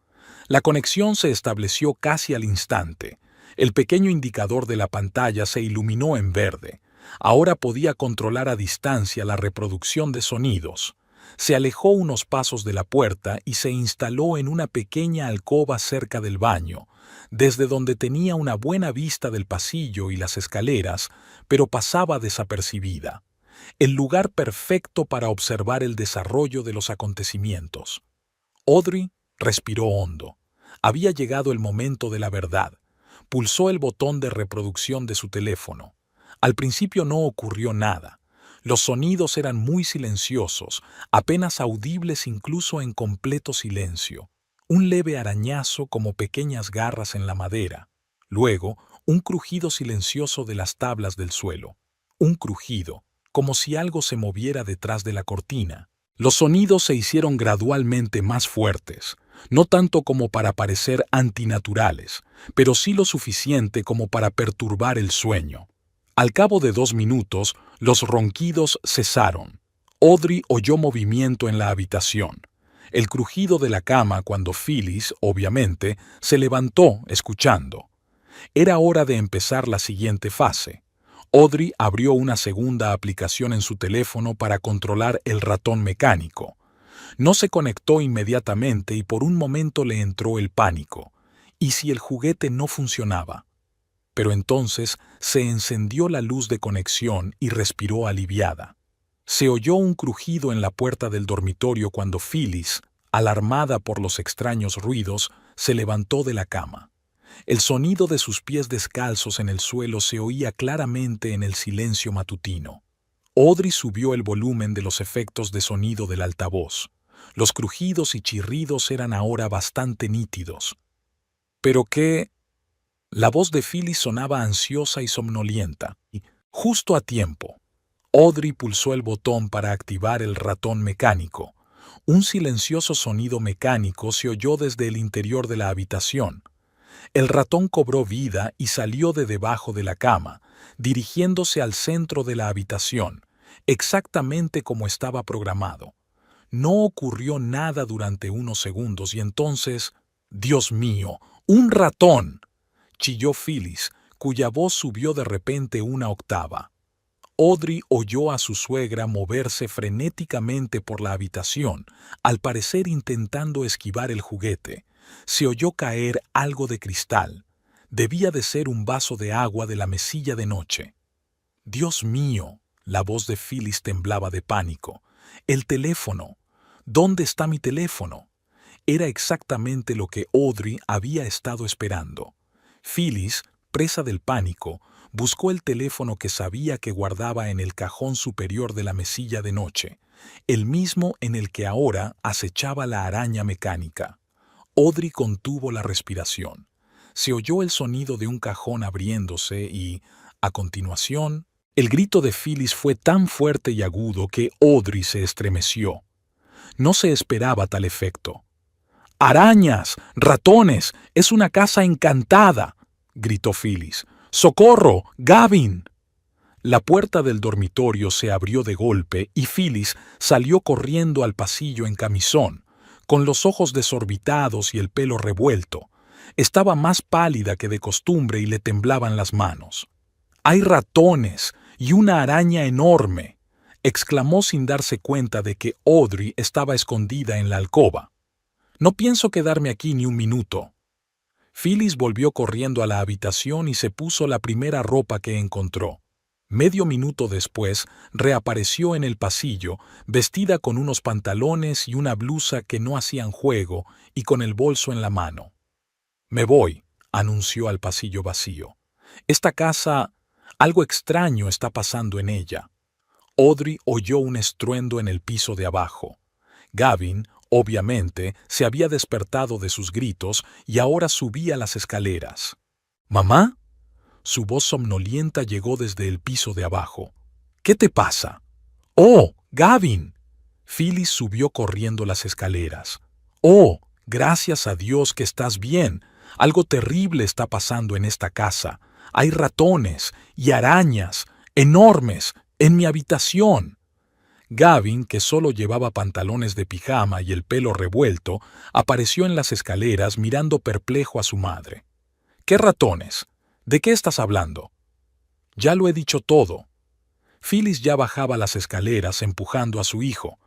La conexión se estableció casi al instante. El pequeño indicador de la pantalla se iluminó en verde. Ahora podía controlar a distancia la reproducción de sonidos. Se alejó unos pasos de la puerta y se instaló en una pequeña alcoba cerca del baño, desde donde tenía una buena vista del pasillo y las escaleras, pero pasaba desapercibida. El lugar perfecto para observar el desarrollo de los acontecimientos. Audrey respiró hondo. Había llegado el momento de la verdad. Pulsó el botón de reproducción de su teléfono. Al principio no ocurrió nada. Los sonidos eran muy silenciosos, apenas audibles incluso en completo silencio. Un leve arañazo como pequeñas garras en la madera. Luego, un crujido silencioso de las tablas del suelo. Un crujido, como si algo se moviera detrás de la cortina. Los sonidos se hicieron gradualmente más fuertes, no tanto como para parecer antinaturales, pero sí lo suficiente como para perturbar el sueño. Al cabo de 2 minutos, los ronquidos cesaron. Audrey oyó movimiento en la habitación. El crujido de la cama cuando Phyllis, obviamente, se levantó escuchando. Era hora de empezar la siguiente fase. Audrey abrió una segunda aplicación en su teléfono para controlar el ratón mecánico. No se conectó inmediatamente y por un momento le entró el pánico. ¿Y si el juguete no funcionaba? Pero entonces se encendió la luz de conexión y respiró aliviada. Se oyó un crujido en la puerta del dormitorio cuando Phyllis, alarmada por los extraños ruidos, se levantó de la cama. El sonido de sus pies descalzos en el suelo se oía claramente en el silencio matutino. Audrey subió el volumen de los efectos de sonido del altavoz. Los crujidos y chirridos eran ahora bastante nítidos. ¿Pero qué? La voz de Phyllis sonaba ansiosa y somnolienta. Justo a tiempo. Audrey pulsó el botón para activar el ratón mecánico. Un silencioso sonido mecánico se oyó desde el interior de la habitación. El ratón cobró vida y salió de debajo de la cama, dirigiéndose al centro de la habitación, exactamente como estaba programado. No ocurrió nada durante unos segundos y entonces, ¡Dios mío! ¡Un ratón!, chilló Phyllis, cuya voz subió de repente una octava. Audrey oyó a su suegra moverse frenéticamente por la habitación, al parecer intentando esquivar el juguete. Se oyó caer algo de cristal. Debía de ser un vaso de agua de la mesilla de noche. ¡Dios mío! La voz de Phyllis temblaba de pánico. ¡El teléfono! ¿Dónde está mi teléfono? Era exactamente lo que Audrey había estado esperando. Phyllis, presa del pánico, buscó el teléfono que sabía que guardaba en el cajón superior de la mesilla de noche, el mismo en el que ahora acechaba la araña mecánica. Audrey contuvo la respiración. Se oyó el sonido de un cajón abriéndose y, a continuación, el grito de Phyllis fue tan fuerte y agudo que Audrey se estremeció. No se esperaba tal efecto. ¡Arañas! ¡Ratones! ¡Es una casa encantada!, gritó Phyllis. ¡Socorro! ¡Gavin! La puerta del dormitorio se abrió de golpe y Phyllis salió corriendo al pasillo en camisón, con los ojos desorbitados y el pelo revuelto. Estaba más pálida que de costumbre y le temblaban las manos. ¡Hay ratones! ¡Y una araña enorme!, exclamó sin darse cuenta de que Audrey estaba escondida en la alcoba. «No pienso quedarme aquí ni un minuto». Phyllis volvió corriendo a la habitación y se puso la primera ropa que encontró. Medio minuto después, reapareció en el pasillo, vestida con unos pantalones y una blusa que no hacían juego y con el bolso en la mano. «Me voy», anunció al pasillo vacío. «Esta casa, algo extraño está pasando en ella». Audrey oyó un estruendo en el piso de abajo. Gavin, obviamente, se había despertado de sus gritos y ahora subía las escaleras. «¿Mamá?» Su voz somnolienta llegó desde el piso de abajo. «¿Qué te pasa?» «¡Oh, Gavin!» Phyllis subió corriendo las escaleras. «Oh, gracias a Dios que estás bien. Algo terrible está pasando en esta casa. Hay ratones y arañas enormes en mi habitación». Gavin, que solo llevaba pantalones de pijama y el pelo revuelto, apareció en las escaleras mirando perplejo a su madre. «¿Qué ratones? ¿De qué estás hablando?» «Ya lo he dicho todo». Phyllis ya bajaba las escaleras empujando a su hijo.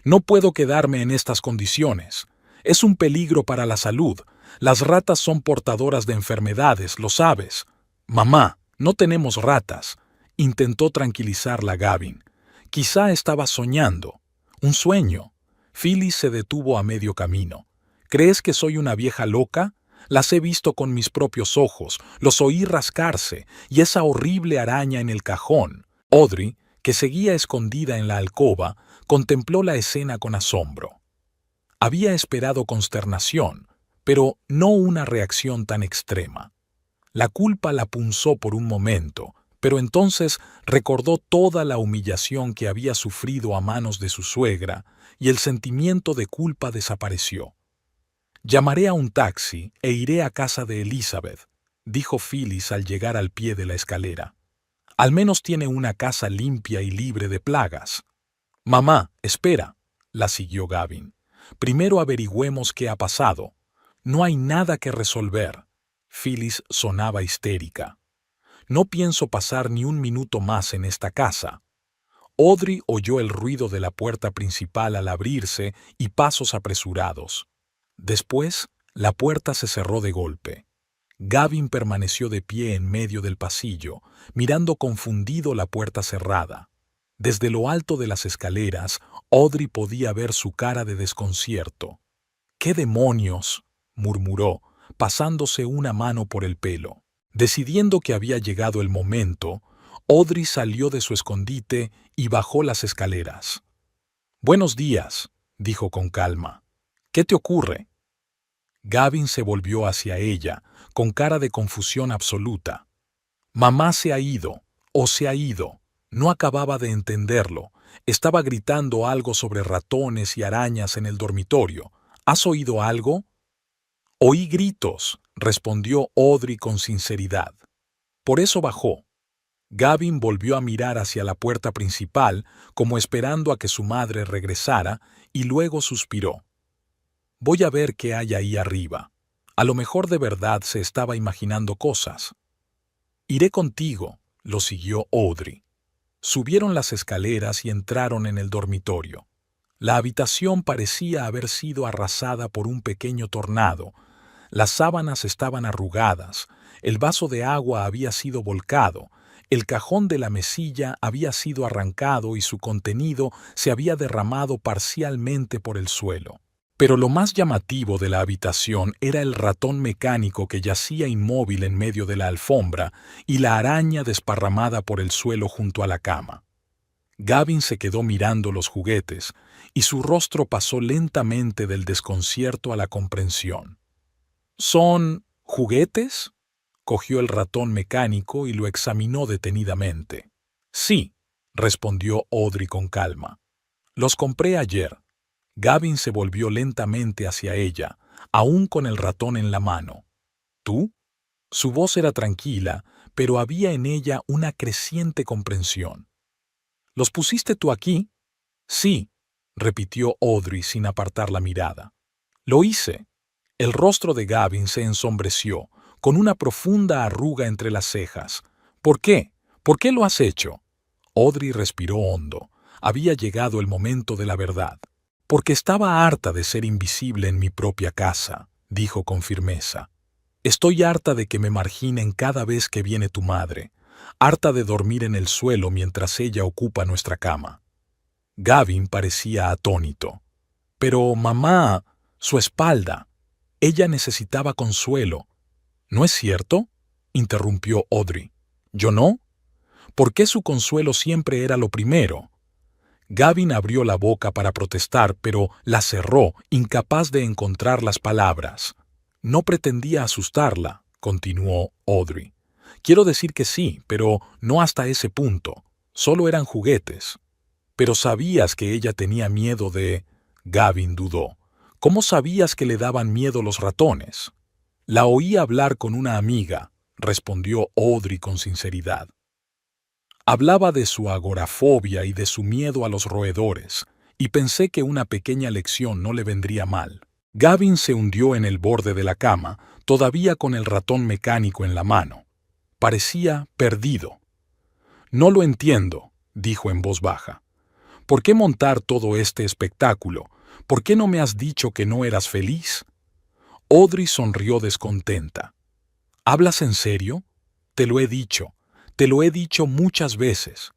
«No puedo quedarme en estas condiciones. Es un peligro para la salud. Las ratas son portadoras de enfermedades, lo sabes». «Mamá, no tenemos ratas», intentó tranquilizarla Gavin. Quizá estaba soñando. Un sueño. Phyllis se detuvo a medio camino. «¿Crees que soy una vieja loca? Las he visto con mis propios ojos, los oí rascarse, y esa horrible araña en el cajón». Audrey, que seguía escondida en la alcoba, contempló la escena con asombro. Había esperado consternación, pero no una reacción tan extrema. La culpa la punzó por un momento, pero entonces recordó toda la humillación que había sufrido a manos de su suegra, y el sentimiento de culpa desapareció. «Llamaré a un taxi e iré a casa de Elizabeth», dijo Phyllis al llegar al pie de la escalera. «Al menos tiene una casa limpia y libre de plagas». «Mamá, espera», la siguió Gavin. «Primero averigüemos qué ha pasado. No hay nada que resolver». Phyllis sonaba histérica. «No pienso pasar ni un minuto más en esta casa». Audrey oyó el ruido de la puerta principal al abrirse y pasos apresurados. Después, la puerta se cerró de golpe. Gavin permaneció de pie en medio del pasillo, mirando confundido la puerta cerrada. Desde lo alto de las escaleras, Audrey podía ver su cara de desconcierto. «¿Qué demonios?», murmuró, pasándose una mano por el pelo. Decidiendo que había llegado el momento, Audrey salió de su escondite y bajó las escaleras. «Buenos días», dijo con calma. «¿Qué te ocurre?» Gavin se volvió hacia ella, con cara de confusión absoluta. «Mamá se ha ido, o se ha ido». No acababa de entenderlo. Estaba gritando algo sobre ratones y arañas en el dormitorio. ¿Has oído algo? «Oí gritos», respondió Audrey con sinceridad. Por eso bajó. Gavin volvió a mirar hacia la puerta principal, como esperando a que su madre regresara, y luego suspiró. «Voy a ver qué hay ahí arriba. A lo mejor de verdad se estaba imaginando cosas». «Iré contigo», lo siguió Audrey. Subieron las escaleras y entraron en el dormitorio. La habitación parecía haber sido arrasada por un pequeño tornado. Las sábanas estaban arrugadas, el vaso de agua había sido volcado, el cajón de la mesilla había sido arrancado y su contenido se había derramado parcialmente por el suelo. Pero lo más llamativo de la habitación era el ratón mecánico que yacía inmóvil en medio de la alfombra y la araña desparramada por el suelo junto a la cama. Gavin se quedó mirando los juguetes y su rostro pasó lentamente del desconcierto a la comprensión. «¿Son juguetes?», cogió el ratón mecánico y lo examinó detenidamente. «Sí», respondió Audrey con calma. «Los compré ayer». Gavin se volvió lentamente hacia ella, aún con el ratón en la mano. «¿Tú?». Su voz era tranquila, pero había en ella una creciente comprensión. «¿Los pusiste tú aquí?». «Sí», repitió Audrey sin apartar la mirada. «Lo hice». El rostro de Gavin se ensombreció, con una profunda arruga entre las cejas. «¿Por qué? ¿Por qué lo has hecho?». Audrey respiró hondo. Había llegado el momento de la verdad. «Porque estaba harta de ser invisible en mi propia casa», dijo con firmeza. Estoy harta de que me marginen cada vez que viene tu madre, harta de dormir en el suelo mientras ella ocupa nuestra cama. Gavin parecía atónito. Pero, mamá, su espalda. Ella necesitaba consuelo. ¿No es cierto?, interrumpió Audrey. ¿Yo no? ¿Por qué su consuelo siempre era lo primero? Gavin abrió la boca para protestar, pero la cerró, incapaz de encontrar las palabras. No pretendía asustarla, continuó Audrey. Quiero decir que sí, pero no hasta ese punto. Solo eran juguetes. Pero sabías que ella tenía miedo de... Gavin dudó. ¿Cómo sabías que le daban miedo los ratones? La oí hablar con una amiga, respondió Audrey con sinceridad. Hablaba de su agorafobia y de su miedo a los roedores, y pensé que una pequeña lección no le vendría mal. Gavin se hundió en el borde de la cama, todavía con el ratón mecánico en la mano. Parecía perdido. No lo entiendo, dijo en voz baja. ¿Por qué montar todo este espectáculo? ¿Por qué no me has dicho que no eras feliz? Audrey sonrió descontenta. ¿Hablas en serio? Te lo he dicho. Te lo he dicho muchas veces.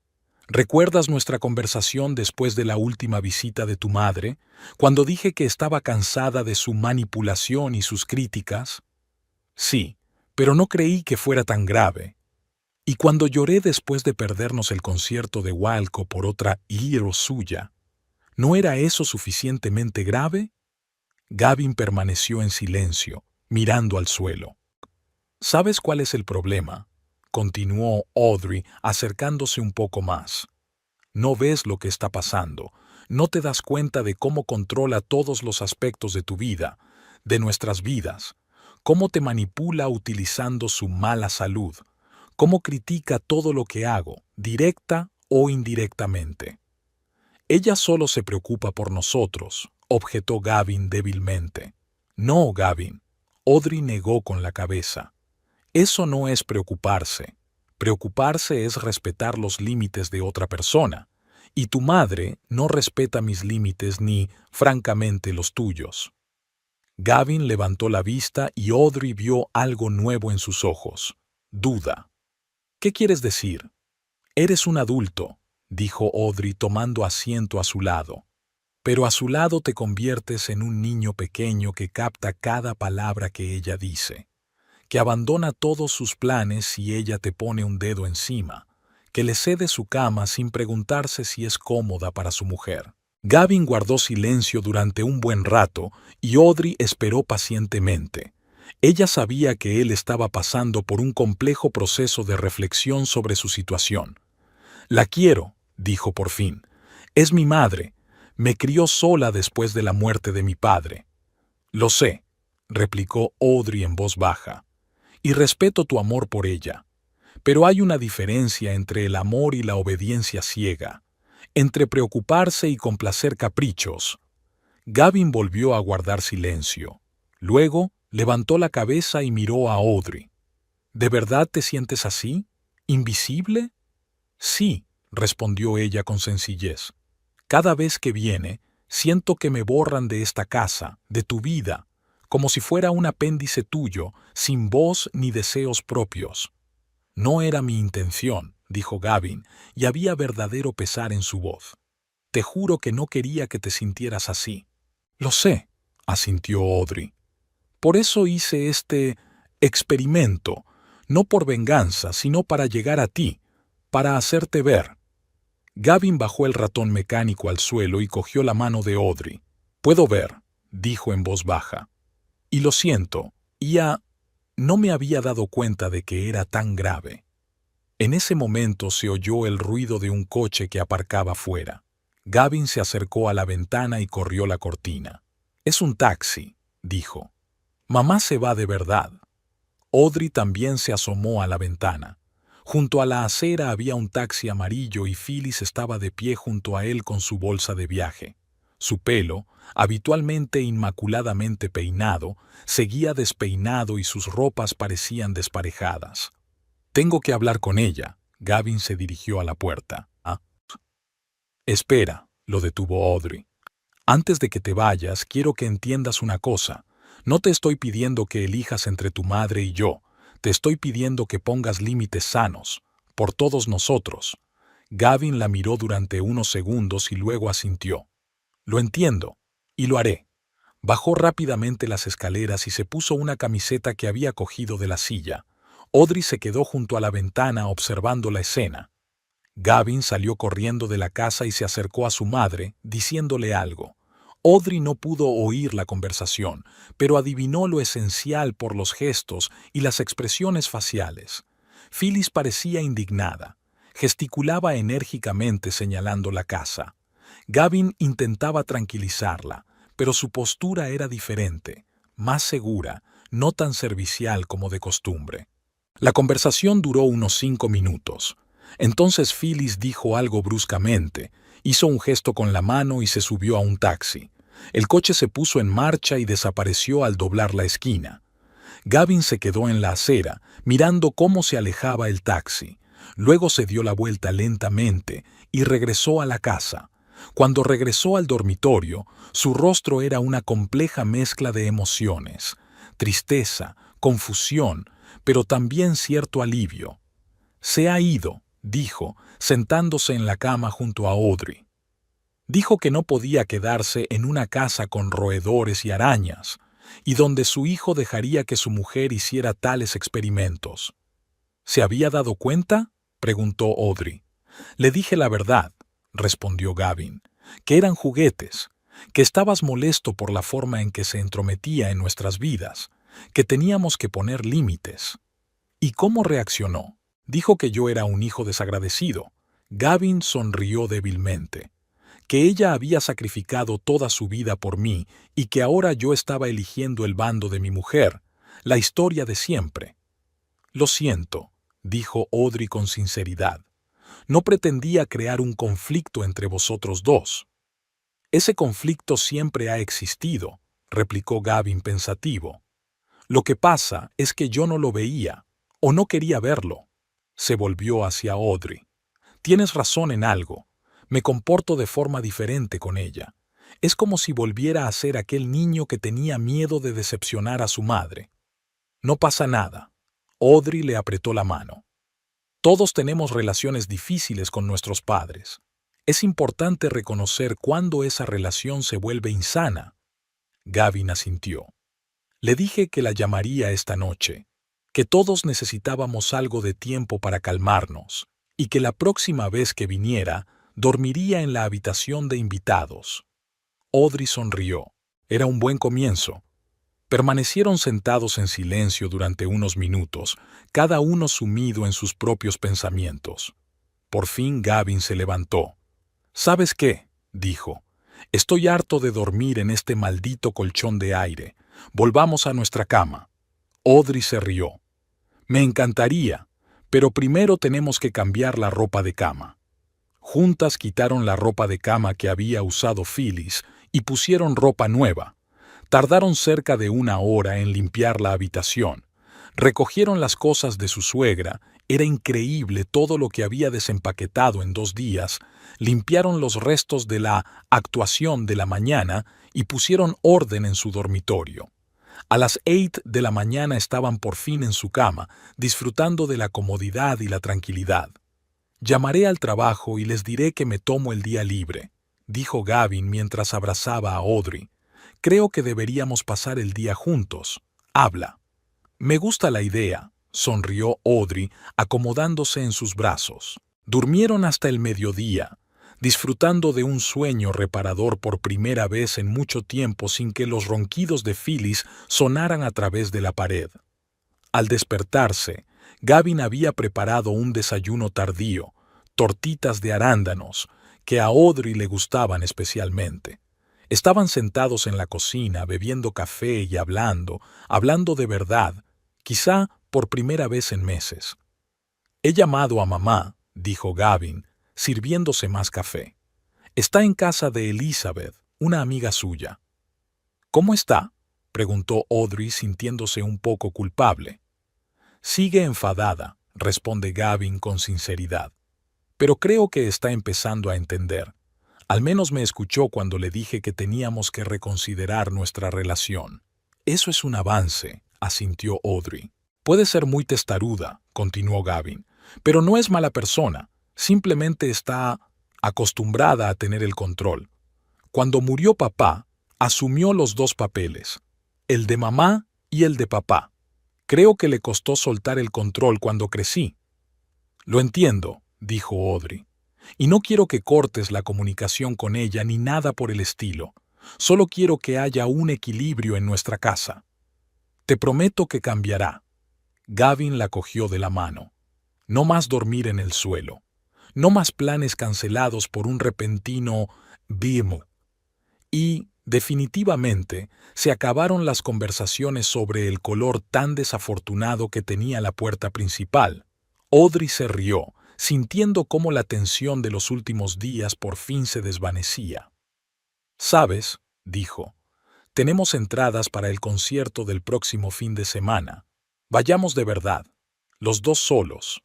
¿Recuerdas nuestra conversación después de la última visita de tu madre, cuando dije que estaba cansada de su manipulación y sus críticas? Sí, pero no creí que fuera tan grave. Y cuando lloré después de perdernos el concierto de Walco por otra hero suya, ¿no era eso suficientemente grave? Gavin permaneció en silencio, mirando al suelo. ¿Sabes cuál es el problema?, continuó Audrey, acercándose un poco más. No ves lo que está pasando, no te das cuenta de cómo controla todos los aspectos de tu vida, de nuestras vidas, cómo te manipula utilizando su mala salud, cómo critica todo lo que hago, directa o indirectamente. Ella solo se preocupa por nosotros, objetó Gavin débilmente. No, Gavin. Audrey negó con la cabeza. Eso no es preocuparse. Preocuparse es respetar los límites de otra persona. Y tu madre no respeta mis límites ni, francamente, los tuyos. Gavin levantó la vista y Audrey vio algo nuevo en sus ojos. Duda. ¿Qué quieres decir? Eres un adulto, dijo Audrey tomando asiento a su lado. Pero a su lado te conviertes en un niño pequeño que capta cada palabra que ella dice, que abandona todos sus planes si ella te pone un dedo encima, que le cede su cama sin preguntarse si es cómoda para su mujer. Gavin guardó silencio durante un buen rato y Audrey esperó pacientemente. Ella sabía que él estaba pasando por un complejo proceso de reflexión sobre su situación. La quiero, dijo por fin. Es mi madre. Me crió sola después de la muerte de mi padre. Lo sé, replicó Audrey en voz baja, y respeto tu amor por ella. Pero hay una diferencia entre el amor y la obediencia ciega, entre preocuparse y complacer caprichos. Gavin volvió a guardar silencio. Luego levantó la cabeza y miró a Audrey. ¿De verdad te sientes así? ¿Invisible? Sí, respondió ella con sencillez. Cada vez que viene, siento que me borran de esta casa, de tu vida, como si fuera un apéndice tuyo, sin voz ni deseos propios. No era mi intención, dijo Gavin, y había verdadero pesar en su voz. Te juro que no quería que te sintieras así. Lo sé, asintió Audrey. Por eso hice este experimento, no por venganza, sino para llegar a ti, para hacerte ver. Gavin bajó el ratón mecánico al suelo y cogió la mano de Audrey. Puedo ver, dijo en voz baja. Y lo siento, ya no me había dado cuenta de que era tan grave. En ese momento se oyó el ruido de un coche que aparcaba fuera. Gavin se acercó a la ventana y corrió la cortina. Es un taxi, dijo. Mamá se va de verdad. Audrey también se asomó a la ventana. Junto a la acera había un taxi amarillo y Phyllis estaba de pie junto a él con su bolsa de viaje. Su pelo, habitualmente inmaculadamente peinado, seguía despeinado y sus ropas parecían desparejadas. Tengo que hablar con ella. Gavin se dirigió a la puerta. ¿Ah? Espera, lo detuvo Audrey. Antes de que te vayas, quiero que entiendas una cosa. No te estoy pidiendo que elijas entre tu madre y yo. Te estoy pidiendo que pongas límites sanos, por todos nosotros. Gavin la miró durante unos segundos y luego asintió. Lo entiendo, y lo haré. Bajó rápidamente las escaleras y se puso una camiseta que había cogido de la silla. Audrey se quedó junto a la ventana observando la escena. Gavin salió corriendo de la casa y se acercó a su madre, diciéndole algo. Audrey no pudo oír la conversación, pero adivinó lo esencial por los gestos y las expresiones faciales. Phyllis parecía indignada. Gesticulaba enérgicamente señalando la casa. Gavin intentaba tranquilizarla, pero su postura era diferente, más segura, no tan servicial como de costumbre. La conversación duró unos 5 minutos. Entonces Phyllis dijo algo bruscamente, hizo un gesto con la mano y se subió a un taxi. El coche se puso en marcha y desapareció al doblar la esquina. Gavin se quedó en la acera, mirando cómo se alejaba el taxi. Luego se dio la vuelta lentamente y regresó a la casa. Cuando regresó al dormitorio, su rostro era una compleja mezcla de emociones, tristeza, confusión, pero también cierto alivio. Se ha ido, dijo, sentándose en la cama junto a Audrey. Dijo que no podía quedarse en una casa con roedores y arañas, y donde su hijo dejaría que su mujer hiciera tales experimentos. ¿Se había dado cuenta?, preguntó Audrey. Le dije la verdad, respondió Gavin, que eran juguetes, que estabas molesto por la forma en que se entrometía en nuestras vidas, que teníamos que poner límites. ¿Y cómo reaccionó? Dijo que yo era un hijo desagradecido. Gavin sonrió débilmente. Que ella había sacrificado toda su vida por mí y que ahora yo estaba eligiendo el bando de mi mujer, la historia de siempre. Lo siento, dijo Audrey con sinceridad. No pretendía crear un conflicto entre vosotros dos. Ese conflicto siempre ha existido, replicó Gavin pensativo. Lo que pasa es que yo no lo veía, o no quería verlo. Se volvió hacia Audrey. Tienes razón en algo. Me comporto de forma diferente con ella. Es como si volviera a ser aquel niño que tenía miedo de decepcionar a su madre. No pasa nada. Audrey le apretó la mano. Todos tenemos relaciones difíciles con nuestros padres. Es importante reconocer cuándo esa relación se vuelve insana. Gavin asintió. Le dije que la llamaría esta noche, que todos necesitábamos algo de tiempo para calmarnos, y que la próxima vez que viniera, dormiría en la habitación de invitados. Audrey sonrió. Era un buen comienzo. Permanecieron sentados en silencio durante unos minutos, cada uno sumido en sus propios pensamientos. Por fin Gavin se levantó. «¿Sabes qué?», dijo. «Estoy harto de dormir en este maldito colchón de aire. Volvamos a nuestra cama». Audrey se rió. «Me encantaría, pero primero tenemos que cambiar la ropa de cama». Juntas quitaron la ropa de cama que había usado Phyllis y pusieron ropa nueva. Tardaron cerca de 1 hora en limpiar la habitación. Recogieron las cosas de su suegra. Era increíble todo lo que había desempaquetado en 2 días. Limpiaron los restos de la actuación de la mañana y pusieron orden en su dormitorio. A las 8 de la mañana estaban por fin en su cama, disfrutando de la comodidad y la tranquilidad. «Llamaré al trabajo y les diré que me tomo el día libre», dijo Gavin mientras abrazaba a Audrey. «Creo que deberíamos pasar el día juntos. Habla». «Me gusta la idea», sonrió Audrey, acomodándose en sus brazos. Durmieron hasta el mediodía, disfrutando de un sueño reparador por primera vez en mucho tiempo sin que los ronquidos de Phyllis sonaran a través de la pared. Al despertarse, Gavin había preparado un desayuno tardío, tortitas de arándanos, que a Audrey le gustaban especialmente. Estaban sentados en la cocina, bebiendo café y hablando de verdad, quizá por primera vez en meses. «He llamado a mamá», dijo Gavin, sirviéndose más café. «Está en casa de Elizabeth, una amiga suya». «¿Cómo está?», preguntó Audrey sintiéndose un poco culpable. «Sigue enfadada», responde Gavin con sinceridad. «Pero creo que está empezando a entender. Al menos me escuchó cuando le dije que teníamos que reconsiderar nuestra relación. Eso es un avance, asintió Audrey. Puede ser muy testaruda, continuó Gavin, pero no es mala persona, simplemente está acostumbrada a tener el control. Cuando murió papá, asumió los dos papeles, el de mamá y el de papá. Creo que le costó soltar el control cuando crecí. Lo entiendo, dijo Audrey, y no quiero que cortes la comunicación con ella ni nada por el estilo. Solo quiero que haya un equilibrio en nuestra casa. Te prometo que cambiará. Gavin la cogió de la mano. No más dormir en el suelo. No más planes cancelados por un repentino bimo. Y, definitivamente, se acabaron las conversaciones sobre el color tan desafortunado que tenía la puerta principal. Audrey se rió, sintiendo cómo la tensión de los últimos días por fin se desvanecía. «¿Sabes?», dijo, «tenemos entradas para el concierto del próximo fin de semana. Vayamos de verdad, los dos solos».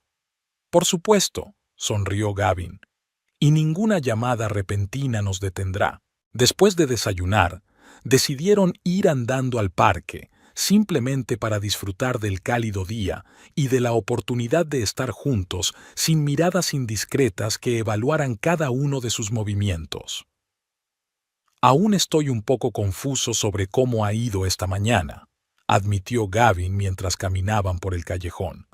«Por supuesto», sonrió Gavin, «y ninguna llamada repentina nos detendrá». Después de desayunar, decidieron ir andando al parque, simplemente para disfrutar del cálido día y de la oportunidad de estar juntos sin miradas indiscretas que evaluaran cada uno de sus movimientos. «Aún estoy un poco confuso sobre cómo ha ido esta mañana», admitió Gavin mientras caminaban por el callejón,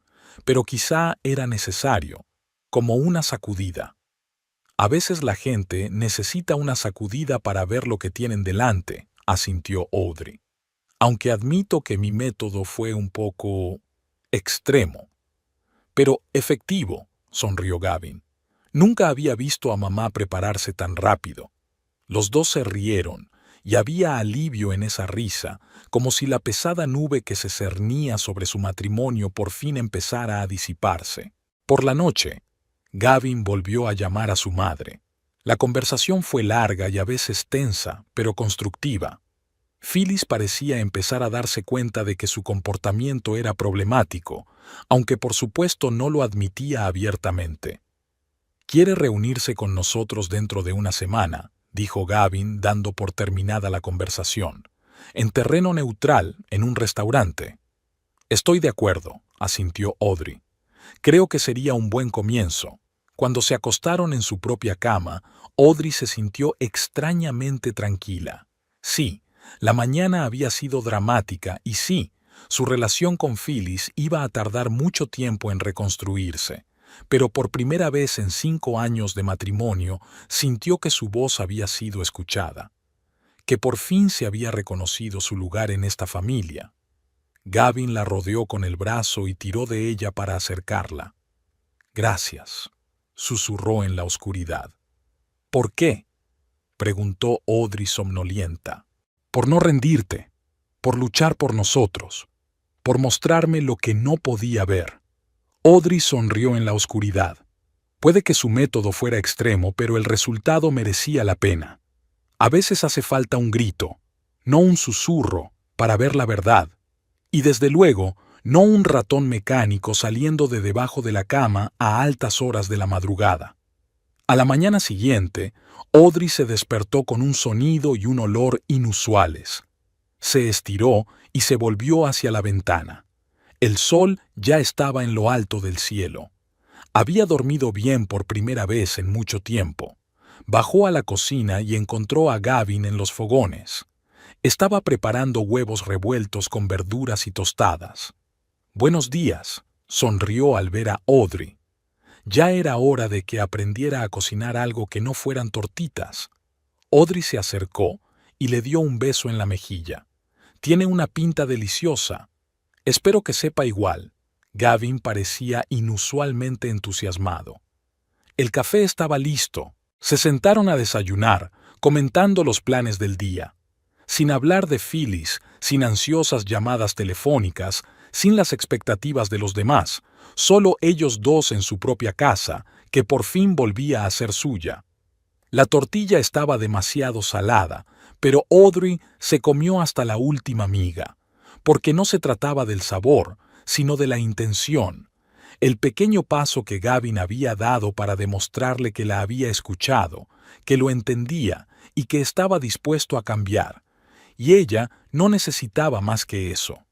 «pero quizá era necesario, como una sacudida». «A veces la gente necesita una sacudida para ver lo que tienen delante», asintió Audrey. «Aunque admito que mi método fue un poco extremo». «Pero efectivo», sonrió Gavin. «Nunca había visto a mamá prepararse tan rápido». Los dos se rieron, y había alivio en esa risa, como si la pesada nube que se cernía sobre su matrimonio por fin empezara a disiparse. Por la noche, Gavin volvió a llamar a su madre. La conversación fue larga y a veces tensa, pero constructiva. Phyllis parecía empezar a darse cuenta de que su comportamiento era problemático, aunque por supuesto no lo admitía abiertamente. «Quiere reunirse con nosotros dentro de una semana», dijo Gavin, dando por terminada la conversación. «En terreno neutral, en un restaurante». «Estoy de acuerdo», asintió Audrey. «Creo que sería un buen comienzo». Cuando se acostaron en su propia cama, Audrey se sintió extrañamente tranquila. Sí, la mañana había sido dramática y sí, su relación con Phyllis iba a tardar mucho tiempo en reconstruirse, pero por primera vez en 5 años de matrimonio sintió que su voz había sido escuchada, que por fin se había reconocido su lugar en esta familia. Gavin la rodeó con el brazo y tiró de ella para acercarla. «Gracias», susurró en la oscuridad. «¿Por qué?», preguntó Audrey somnolienta. «Por no rendirte, por luchar por nosotros, por mostrarme lo que no podía ver». Audrey sonrió en la oscuridad. Puede que su método fuera extremo, pero el resultado merecía la pena. A veces hace falta un grito, no un susurro, para ver la verdad. Y desde luego, no un ratón mecánico saliendo de debajo de la cama a altas horas de la madrugada. A la mañana siguiente, Audrey se despertó con un sonido y un olor inusuales. Se estiró y se volvió hacia la ventana. El sol ya estaba en lo alto del cielo. Había dormido bien por primera vez en mucho tiempo. Bajó a la cocina y encontró a Gavin en los fogones. Estaba preparando huevos revueltos con verduras y tostadas. «Buenos días», sonrió al ver a Audrey. Ya era hora de que aprendiera a cocinar algo que no fueran tortitas. Audrey se acercó y le dio un beso en la mejilla. «Tiene una pinta deliciosa». «Espero que sepa igual». Gavin parecía inusualmente entusiasmado. El café estaba listo. Se sentaron a desayunar, comentando los planes del día. Sin hablar de Phyllis, sin ansiosas llamadas telefónicas, sin las expectativas de los demás, solo ellos dos en su propia casa, que por fin volvía a ser suya. La tortilla estaba demasiado salada, pero Audrey se comió hasta la última miga, porque no se trataba del sabor, sino de la intención, el pequeño paso que Gavin había dado para demostrarle que la había escuchado, que lo entendía y que estaba dispuesto a cambiar. y ella no necesitaba más que eso.